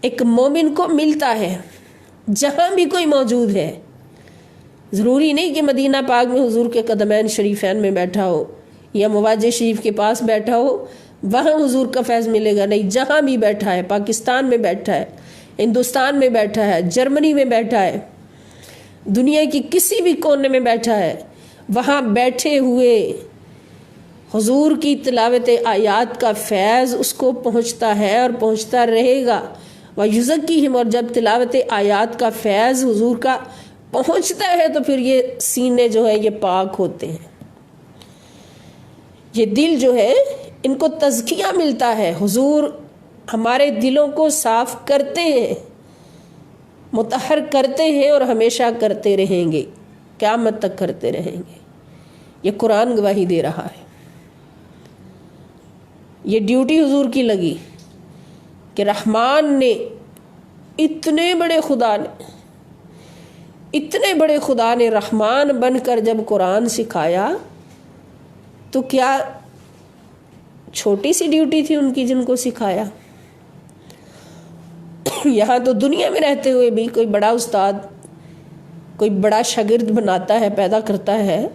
ایک مومن کو ملتا ہے، جہاں بھی کوئی موجود ہے، ضروری نہیں کہ مدینہ پاک میں حضور کے قدمین شریفین میں بیٹھا ہو یا مواجہ شریف کے پاس بیٹھا ہو وہاں حضور کا فیض ملے گا. نہیں، جہاں بھی بیٹھا ہے، پاکستان میں بیٹھا ہے، ہندوستان میں بیٹھا ہے، جرمنی میں بیٹھا ہے، دنیا کی کسی بھی کونے میں بیٹھا ہے، وہاں بیٹھے ہوئے حضور کی تلاوت آیات کا فیض اس کو پہنچتا ہے اور پہنچتا رہے گا. وَيُزَكِّيهِمْ، اور جب تلاوت آیات کا فیض حضور کا پہنچتا ہے تو پھر یہ سینے جو ہے یہ پاک ہوتے ہیں، یہ دل جو ہے ان کو تزکیہ ملتا ہے. حضور ہمارے دلوں کو صاف کرتے ہیں، مطہر کرتے ہیں اور ہمیشہ کرتے رہیں گے، قیامت تک کرتے رہیں گے. یہ قرآن گواہی دے رہا ہے. یہ ڈیوٹی حضور کی لگی کہ رحمان نے اتنے بڑے خدا نے رحمان بن کر جب قرآن سکھایا تو کیا چھوٹی سی ڈیوٹی تھی ان کی جن کو سکھایا؟ یہاں تو دنیا میں رہتے ہوئے بھی کوئی بڑا استاد کوئی بڑا شاگرد بناتا ہے، پیدا کرتا ہے،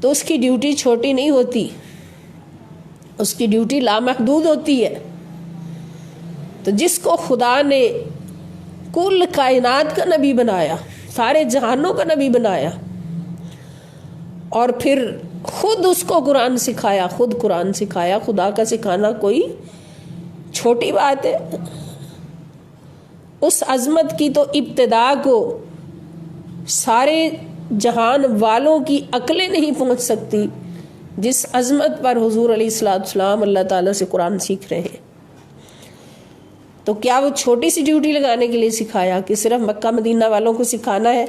تو اس کی ڈیوٹی چھوٹی نہیں ہوتی، اس کی ڈیوٹی لامحدود ہوتی ہے. تو جس کو خدا نے کل کائنات کا نبی بنایا، سارے جہانوں کا نبی بنایا، اور پھر خود اس کو قرآن سکھایا، خود قرآن سکھایا. خدا کا سکھانا کوئی چھوٹی بات ہے؟ اس عظمت کی تو ابتدا کو سارے جہان والوں کی عقلیں نہیں پہنچ سکتی جس عظمت پر حضور علیہ السلام اللہ تعالیٰ سے قرآن سیکھ رہے ہیں. تو کیا وہ چھوٹی سی ڈیوٹی لگانے کے لیے سکھایا کہ صرف مکہ مدینہ والوں کو سکھانا ہے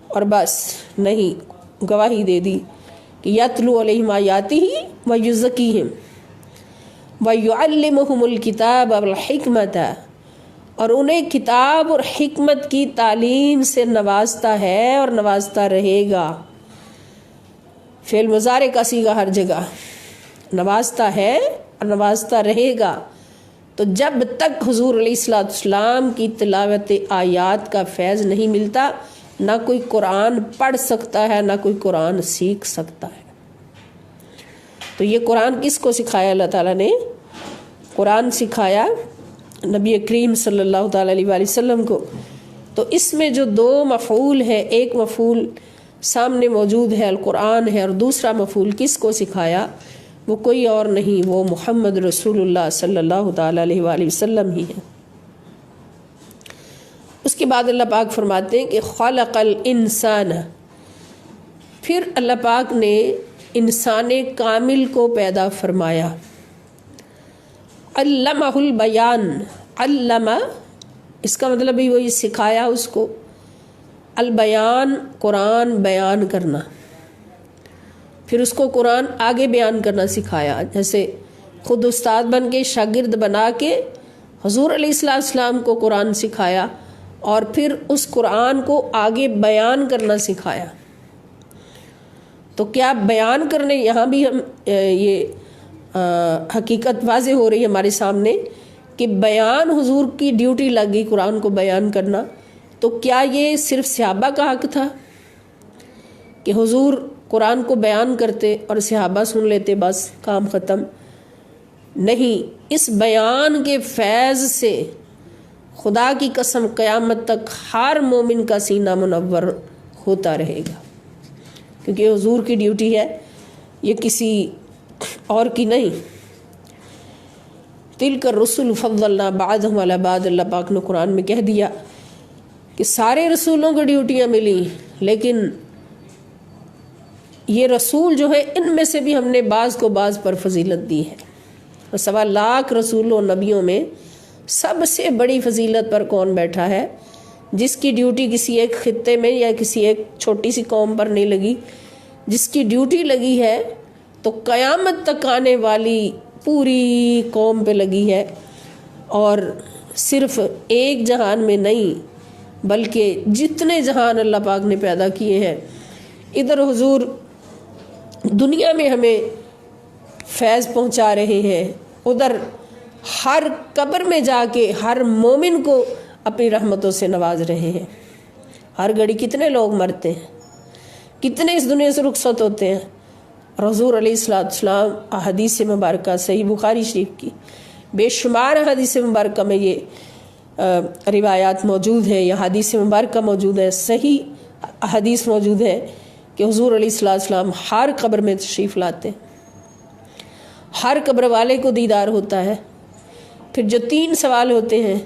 اور بس؟ نہیں، گواہی دے دی کہ یتلو علیہم آیاتہ ویزکیہم ویعلمہم الکتاب والحکمت، اور انہیں کتاب اور حکمت کی تعلیم سے نوازتا ہے اور نوازتا رہے گا. فعل مضارع کا صیغہ ہر جگہ، نوازتا ہے اور نوازتا رہے گا. تو جب تک حضور علیہ السلام کی تلاوت آیات کا فیض نہیں ملتا، نہ کوئی قرآن پڑھ سکتا ہے، نہ کوئی قرآن سیکھ سکتا ہے. تو یہ قرآن کس کو سکھایا؟ اللہ تعالیٰ نے قرآن سکھایا نبی کریم صلی اللہ تعالیٰ علیہ وآلہ وسلم کو. تو اس میں جو دو مفعول ہے، ایک مفعول سامنے موجود ہے القرآن ہے، اور دوسرا مفعول کس کو سکھایا؟ وہ کوئی اور نہیں، وہ محمد رسول اللہ صلی اللہ تعالیٰ علیہ وآلہ وسلم ہی ہے. اس کے بعد اللہ پاک فرماتے ہیں کہ خلق الانسان، پھر اللہ پاک نے انسان کامل کو پیدا فرمایا. علمہ البیان، علمہ اس کا مطلب بھی وہی سکھایا اس کو. البیان قرآن بیان کرنا، پھر اس کو قرآن آگے بیان کرنا سکھایا. جیسے خود استاد بن کے شاگرد بنا کے حضور علیہ السلام کو قرآن سکھایا اور پھر اس قرآن کو آگے بیان کرنا سکھایا. تو کیا بیان کرنے، یہاں بھی ہم یہ حقیقت واضح ہو رہی ہے ہمارے سامنے کہ بیان حضور کی ڈیوٹی لگ گئی قرآن کو بیان کرنا. تو کیا یہ صرف صحابہ کا حق تھا کہ حضور قرآن کو بیان کرتے اور صحابہ سن لیتے بس کام ختم؟ نہیں، اس بیان کے فیض سے خدا کی قسم قیامت تک ہر مومن کا سینہ منور ہوتا رہے گا، کیونکہ حضور کی ڈیوٹی ہے، یہ کسی اور کی نہیں. تلک الرسل فضلنا بعضهم علی بعض، اللہ پاک نے قرآن میں کہہ دیا کہ سارے رسولوں کو ڈیوٹیاں ملی، لیکن یہ رسول جو ہے ان میں سے بھی ہم نے بعض کو بعض پر فضیلت دی ہے. اور 1.25 لاکھ رسولوں نبیوں میں سب سے بڑی فضیلت پر کون بیٹھا ہے؟ جس کی ڈیوٹی کسی ایک خطے میں یا کسی ایک چھوٹی سی قوم پر نہیں لگی، جس کی ڈیوٹی لگی ہے تو قیامت تک آنے والی پوری قوم پہ لگی ہے. اور صرف ایک جہان میں نہیں بلکہ جتنے جہان اللہ پاک نے پیدا کیے ہیں، ادھر حضور دنیا میں ہمیں فیض پہنچا رہے ہیں، ادھر ہر قبر میں جا کے ہر مومن کو اپنی رحمتوں سے نواز رہے ہیں. ہر گھڑی کتنے لوگ مرتے ہیں، کتنے اس دنیا سے رخصت ہوتے ہیں. حضور علیہ السلام احادیث مبارکہ صحیح بخاری شریف کی بے شمار احادیث مبارکہ میں یہ روایات موجود ہیں، یہ حدیث مبارکہ موجود ہے، صحیح احادیث موجود ہے کہ حضور علیہ السلام ہر قبر میں تشریف لاتے ہیں. ہر قبر والے کو دیدار ہوتا ہے۔ پھر جو 3 سوال ہوتے ہیں،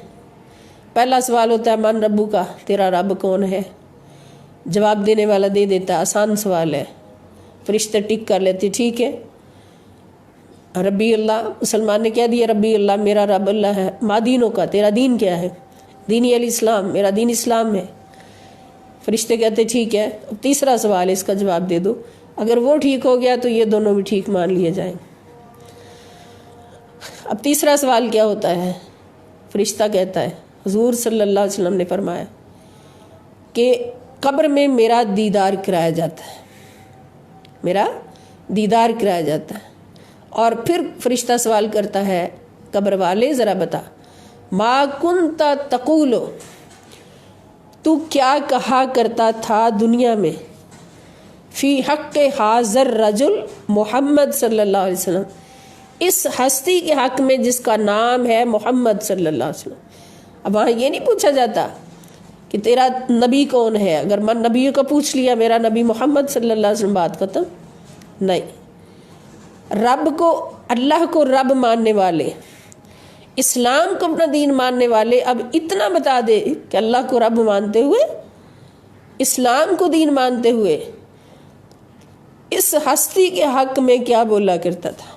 پہلا سوال ہوتا ہے من ربو کا، تیرا رب کون ہے؟ جواب دینے والا دے دیتا ہے، آسان سوال ہے، فرشتے ٹک کر لیتے ٹھیک ہے۔ ربی اللہ، مسلمان نے کہہ دیا ربی اللہ، میرا رب اللہ ہے۔ ما دینوں کا، تیرا دین کیا ہے؟ دینی الاسلام، میرا دین اسلام ہے۔ فرشتے کہتے ٹھیک ہے، اب تیسرا سوال ہے، اس کا جواب دے دو۔ اگر وہ ٹھیک ہو گیا تو یہ دونوں بھی ٹھیک مان لیے جائیں۔ اب تیسرا سوال کیا ہوتا ہے؟ فرشتہ کہتا ہے، حضور صلی اللہ علیہ وسلم نے فرمایا کہ قبر میں میرا دیدار کرایا جاتا ہے، میرا دیدار کرایا جاتا ہے۔ اور پھر فرشتہ سوال کرتا ہے، قبر والے ذرا بتا، ما کنت تقول، تو کیا کہا کرتا تھا دنیا میں، فی حق حاضر رجل محمد صلی اللہ علیہ وسلم، اس ہستی کے حق میں جس کا نام ہے محمد صلی اللہ علیہ وسلم۔ اب وہاں یہ نہیں پوچھا جاتا کہ تیرا نبی کون ہے، اگر من نبی کا پوچھ لیا، میرا نبی محمد صلی اللہ علیہ وسلم، بات ختم۔ نہیں، رب کو، اللہ کو رب ماننے والے، اسلام کو اپنا دین ماننے والے اب اتنا بتا دے کہ اللہ کو رب مانتے ہوئے، اسلام کو دین مانتے ہوئے، اس ہستی کے حق میں کیا بولا کرتا تھا،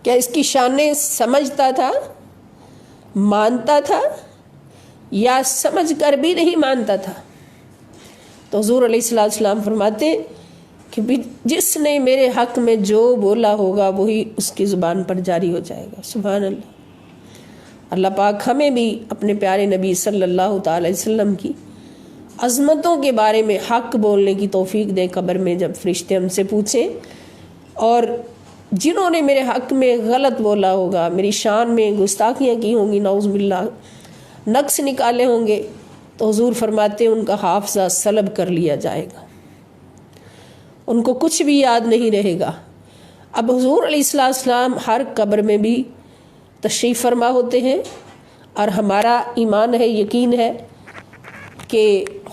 کیا اس کی شانیں سمجھتا تھا، مانتا تھا، یا سمجھ کر بھی نہیں مانتا تھا؟ تو حضور علیہ السلام فرماتے کہ جس نے میرے حق میں جو بولا ہوگا وہی اس کی زبان پر جاری ہو جائے گا۔ سبحان اللہ۔ اللہ پاک ہمیں بھی اپنے پیارے نبی صلی اللہ تعالی وسلم کی عظمتوں کے بارے میں حق بولنے کی توفیق دے، قبر میں جب فرشتے ہم سے پوچھیں، اور جنہوں نے میرے حق میں غلط بولا ہوگا، میری شان میں گستاخیاں کی ہوں گی، نعوذ باللہ، نقص نکالے ہوں گے، تو حضور فرماتے ہیں ان کا حافظہ سلب کر لیا جائے گا، ان کو کچھ بھی یاد نہیں رہے گا۔ اب حضور علیہ السلام ہر قبر میں بھی تشریف فرما ہوتے ہیں، اور ہمارا ایمان ہے، یقین ہے کہ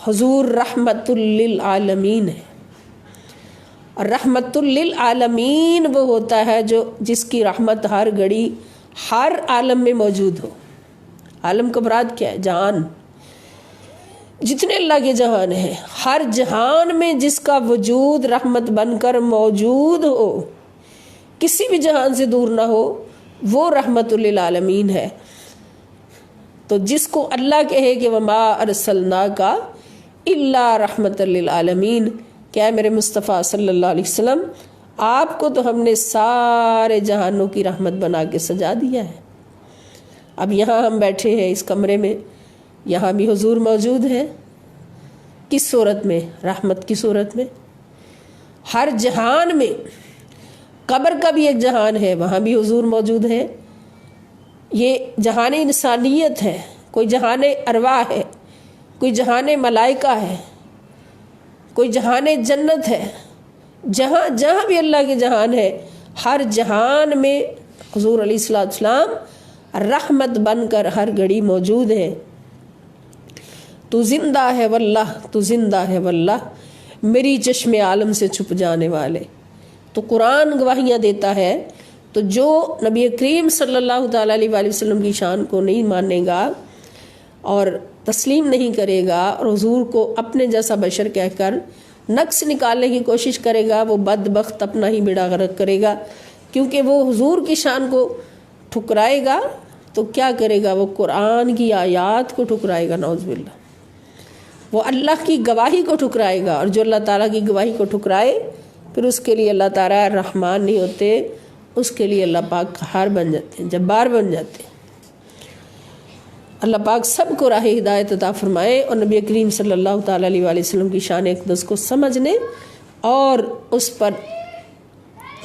حضور رحمت للعالمین ہے، اور رحمت للعالمین وہ ہوتا ہے جس کی رحمت ہر گھڑی ہر عالم میں موجود ہو۔ عالم کا مراد کیا ہے؟ جہان، جتنے اللہ کے جہان ہیں، ہر جہان میں جس کا وجود رحمت بن کر موجود ہو، کسی بھی جہان سے دور نہ ہو، وہ رحمت للعالمین ہے۔ تو جس کو اللہ کہے کہ وما ارسلناک الا رحمت للعالمین، کیا میرے مصطفیٰ صلی اللہ علیہ وسلم، آپ کو تو ہم نے سارے جہانوں کی رحمت بنا کے سجا دیا ہے۔ اب یہاں ہم بیٹھے ہیں اس کمرے میں، یہاں بھی حضور موجود ہے، کس صورت میں؟ رحمت کی صورت میں۔ ہر جہان میں، قبر کا بھی ایک جہان ہے، وہاں بھی حضور موجود ہے۔ یہ جہان انسانیت ہے، کوئی جہان ارواح ہے، کوئی جہان ملائکہ ہے، کوئی جہان جنت ہے، جہاں جہاں بھی اللہ کے جہان ہے، ہر جہان میں حضور علیہ السلام رحمت بن کر ہر گھڑی موجود ہے۔ تو زندہ ہے واللہ، تو زندہ ہے واللہ، میری چشم عالم سے چھپ جانے والے۔ تو قرآن گواہیاں دیتا ہے، تو جو نبی کریم صلی اللہ تعالیٰ علیہ وآلہ وسلم کی شان کو نہیں مانے گا اور تسلیم نہیں کرے گا، اور حضور کو اپنے جیسا بشر کہہ کر نقص نکالنے کی کوشش کرے گا، وہ بدبخت اپنا ہی بیڑا غرق کرے گا، کیونکہ وہ حضور کی شان کو ٹھکرائے گا تو کیا کرے گا؟ وہ قرآن کی آیات کو ٹھکرائے گا، نعوذ باللہ، وہ اللہ کی گواہی کو ٹھکرائے گا، اور جو اللہ تعالیٰ کی گواہی کو ٹھکرائے پھر اس کے لیے اللہ تعالیٰ رحمان نہیں ہوتے، اس کے لیے اللہ پاک قہار بن جاتے ہیں، جبار بن جاتے ہیں۔ اللہ پاک سب کو راہ ہدایت عطا فرمائے، اور نبی کریم صلی اللہ تعالیٰ علیہ وآلہ وسلم کی شان اقدس کو سمجھنے اور اس پر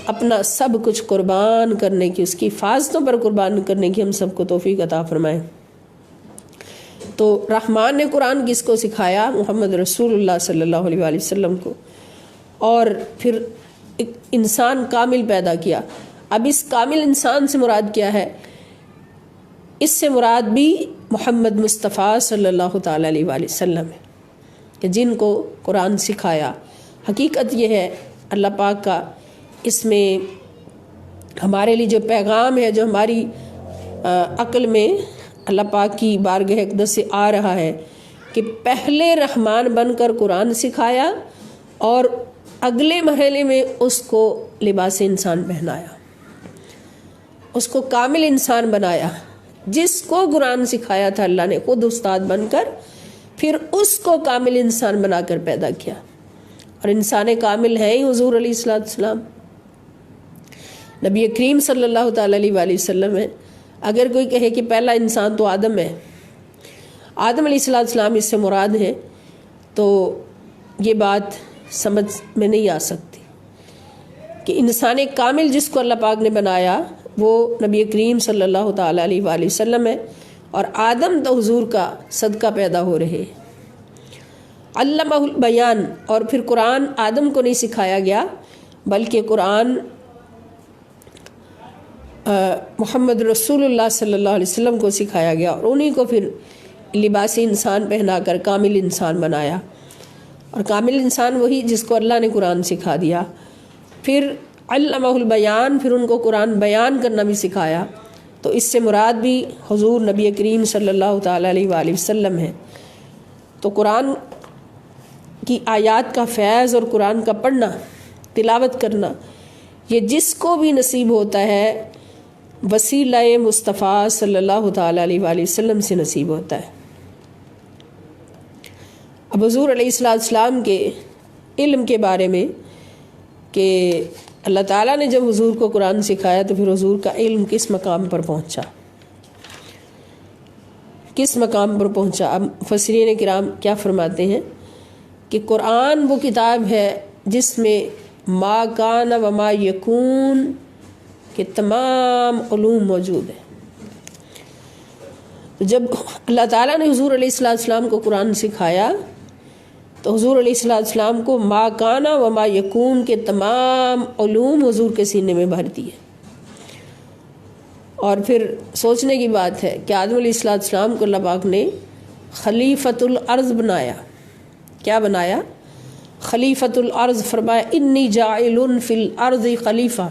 اپنا سب کچھ قربان کرنے کی، اس کی حفاظتوں پر قربان کرنے کی ہم سب کو توفیق عطا فرمائے۔ تو رحمان نے قرآن کس کو سکھایا؟ محمد رسول اللہ صلی اللہ علیہ وآلہ وسلم کو، اور پھر ایک انسان کامل پیدا کیا۔ اب اس کامل انسان سے مراد کیا ہے؟ اس سے مراد بھی محمد مصطفیٰ صلی اللہ تعالیٰ علیہ وآلہ وسلم ہے، کہ جن کو قرآن سکھایا۔ حقیقت یہ ہے اللہ پاک کا اس میں ہمارے لیے جو پیغام ہے، جو ہماری عقل میں اللہ پاک کی بارگاہ اقدس سے آ رہا ہے کہ پہلے رحمان بن کر قرآن سکھایا اور اگلے مرحلے میں اس کو لباس انسان پہنایا، اس کو کامل انسان بنایا۔ جس کو قرآن سکھایا تھا اللہ نے خود استاد بن کر، پھر اس کو کامل انسان بنا کر پیدا کیا، اور انسان کامل ہے ہی حضور علیہ السلام، نبی کریم صلی اللہ تعالیٰ علیہ وآلہ وسلم ہے۔ اگر کوئی کہے کہ پہلا انسان تو آدم ہے، آدم علیہ السلام اس سے مراد ہے، تو یہ بات سمجھ میں نہیں آ سکتی کہ انسان کامل جس کو اللہ پاک نے بنایا وہ نبی کریم صلی اللہ تعالیٰ علیہ وآلہ وسلم ہے، اور آدم تو حضور کا صدقہ پیدا ہو رہے۔ علمہ البیان، اور پھر قرآن آدم کو نہیں سکھایا گیا بلکہ قرآن محمد رسول اللہ صلی اللہ علیہ وسلم کو سکھایا گیا، اور انہی کو پھر لباس انسان پہنا کر کامل انسان بنایا، اور کامل انسان وہی جس کو اللہ نے قرآن سکھا دیا۔ پھر علمہ البیان، پھر ان کو قرآن بیان کرنا بھی سکھایا، تو اس سے مراد بھی حضور نبی کریم صلی اللہ تعالیٰ علیہ وآلہ وسلم ہے۔ تو قرآن کی آیات کا فیض اور قرآن کا پڑھنا، تلاوت کرنا، یہ جس کو بھی نصیب ہوتا ہے وسیلہ مصطفیٰ صلی اللہ تعالیٰ علیہ وآلہ وسلم سے نصیب ہوتا ہے۔ اب حضور علیہ السلام کے علم کے بارے میں کہ اللہ تعالیٰ نے جب حضور کو قرآن سکھایا تو پھر حضور کا علم کس مقام پر پہنچا، کس مقام پر پہنچا۔ اب مفسرین کرام کیا فرماتے ہیں کہ قرآن وہ کتاب ہے جس میں ما کان و ما یکون کے تمام علوم موجود ہیں۔ تو جب اللہ تعالیٰ نے حضور علیہ السلام کو قرآن سکھایا تو حضور علیہ السلام کو ما کان و ما یکون کے تمام علوم حضور کے سینے میں بھر دیے۔ اور پھر سوچنے کی بات ہے کہ آدم علیہ السلام کو اللہ پاک نے خلیفۃ الارض بنایا۔ کیا بنایا؟ خلیفۃ الارض، فرمایا انی جاعل فی الارض خلیفہ۔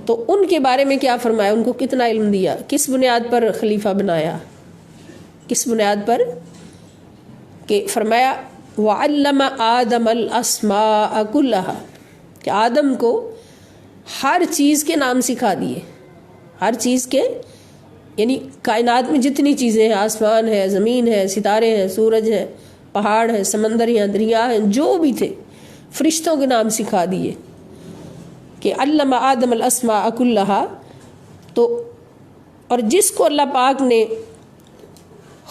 تو ان کے بارے میں کیا فرمایا، ان کو کتنا علم دیا، کس بنیاد پر خلیفہ بنایا، کس بنیاد پر؟ کہ فرمایا وعلم آدم الاسماء کلہا، کہ آدم کو ہر چیز کے نام سکھا دیے، ہر چیز کے، یعنی کائنات میں جتنی چیزیں ہیں، آسمان ہے، زمین ہے، ستارے ہیں، سورج ہے، پہاڑ ہیں، سمندر ہیں، دریا ہیں، جو بھی تھے، فرشتوں کے نام سکھا دیے کہ علم آدم الاسماء کلہا۔ تو اور جس کو اللہ پاک نے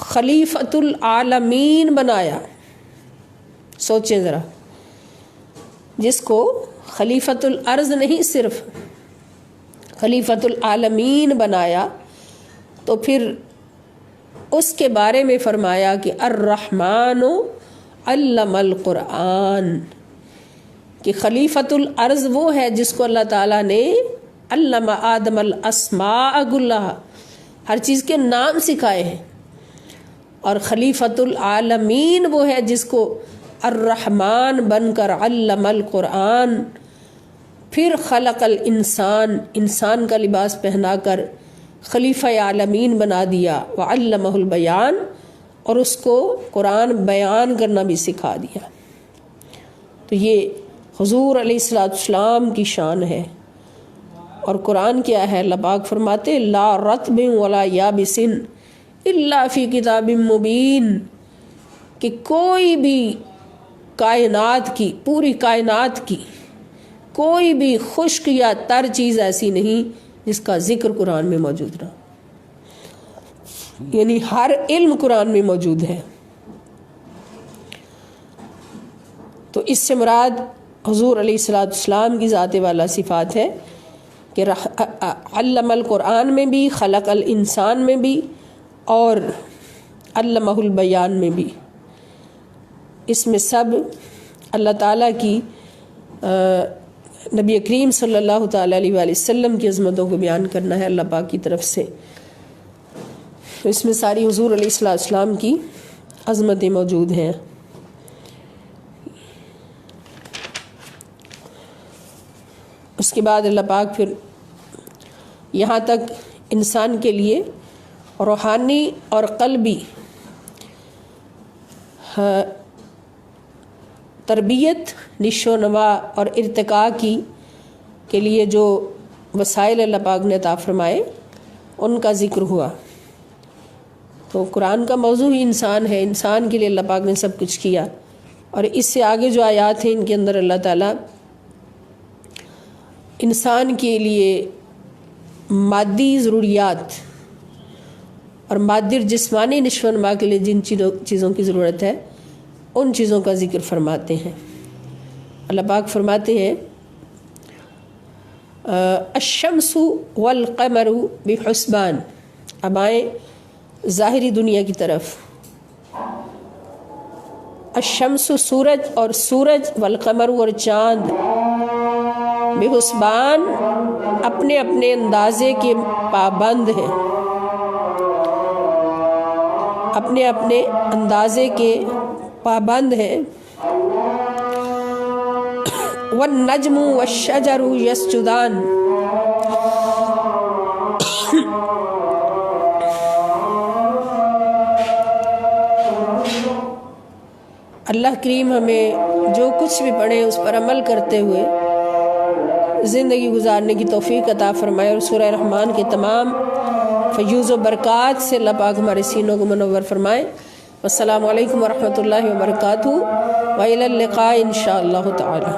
خلیفۃ العالمین بنایا، سوچیں ذرا، جس کو خلیفۃ الارض نہیں صرف خلیفۃ العالمین بنایا، تو پھر اس کے بارے میں فرمایا کہ الرحمن علم القرآن، کہ خلیفۃ الارض وہ ہے جس کو اللہ تعالیٰ نے علم آدم الاسماء کلہا، ہر چیز کے نام سکھائے ہیں، اور خلیفۃ العالمین وہ ہے جس کو الرحمن بن کر علم القرآن، پھر خلق الانسان، انسان کا لباس پہنا کر خلیفہ عالمین بنا دیا، وعلمہ البیان، اور اس کو قرآن بیان کرنا بھی سکھا دیا۔ تو یہ حضور علیہ السلام کی شان ہے۔ اور قرآن کیا ہے؟ اللہ پاک فرماتے لا رطب ولا یابس الا فی کتاب مبین، کہ کوئی بھی کائنات کی، پوری کائنات کی کوئی بھی خشک یا تر چیز ایسی نہیں جس کا ذکر قرآن میں موجود نہ، یعنی ہر علم قرآن میں موجود ہے۔ تو اس سے مراد حضور علیہ السلام کی ذات والا صفات ہے کہ علم القرآن میں بھی، خلق الانسان میں بھی، اور علمہ البیان میں بھی۔ اس میں سب اللہ تعالیٰ کی، نبی کریم صلی اللہ تعالیٰ علیہ وآلہ وسلم کی عظمتوں کو بیان کرنا ہے اللہ پاک کی طرف سے۔ تو اس میں ساری حضور علیہ السلام کی عظمتیں موجود ہیں۔ اس کے بعد اللہ پاک پھر یہاں تک انسان کے لیے روحانی اور قلبی تربیت، نشو و نما اور ارتقاء کے لیے جو وسائل اللہ پاک نے عطا فرمائے ان کا ذکر ہوا۔ تو قرآن کا موضوع ہی انسان ہے، انسان کے لیے اللہ پاک نے سب کچھ کیا، اور اس سے آگے جو آیات ہیں ان کے اندر اللہ تعالیٰ انسان کے لیے مادی ضروریات اور مادی اور جسمانی نشو و نما کے لیے جن چیزوں کی ضرورت ہے ان چیزوں کا ذکر فرماتے ہیں۔ اللہ پاک فرماتے ہیں الشمس والقمر بحسبان۔ اب آئیں ظاہری دنیا کی طرف۔ الشمس سورج، اور سورج، والقمر اور چاند، بحسبان اپنے اپنے اندازے کے پابند ہیں، اپنے اپنے اندازے کے پابند ہیں۔ والنجم والشجر یسجدان۔ اللہ کریم ہمیں جو کچھ بھی پڑھے اس پر عمل کرتے ہوئے زندگی گزارنے کی توفیق عطا فرمائے، اور سورہ رحمان کے تمام فیوز و برکات سے اللہ پاک ہمارے سینوں کو منور فرمائے۔ والسلام علیکم ورحمۃ اللہ وبرکاتہ، وإلی اللقاء انشاء اللہ تعالی۔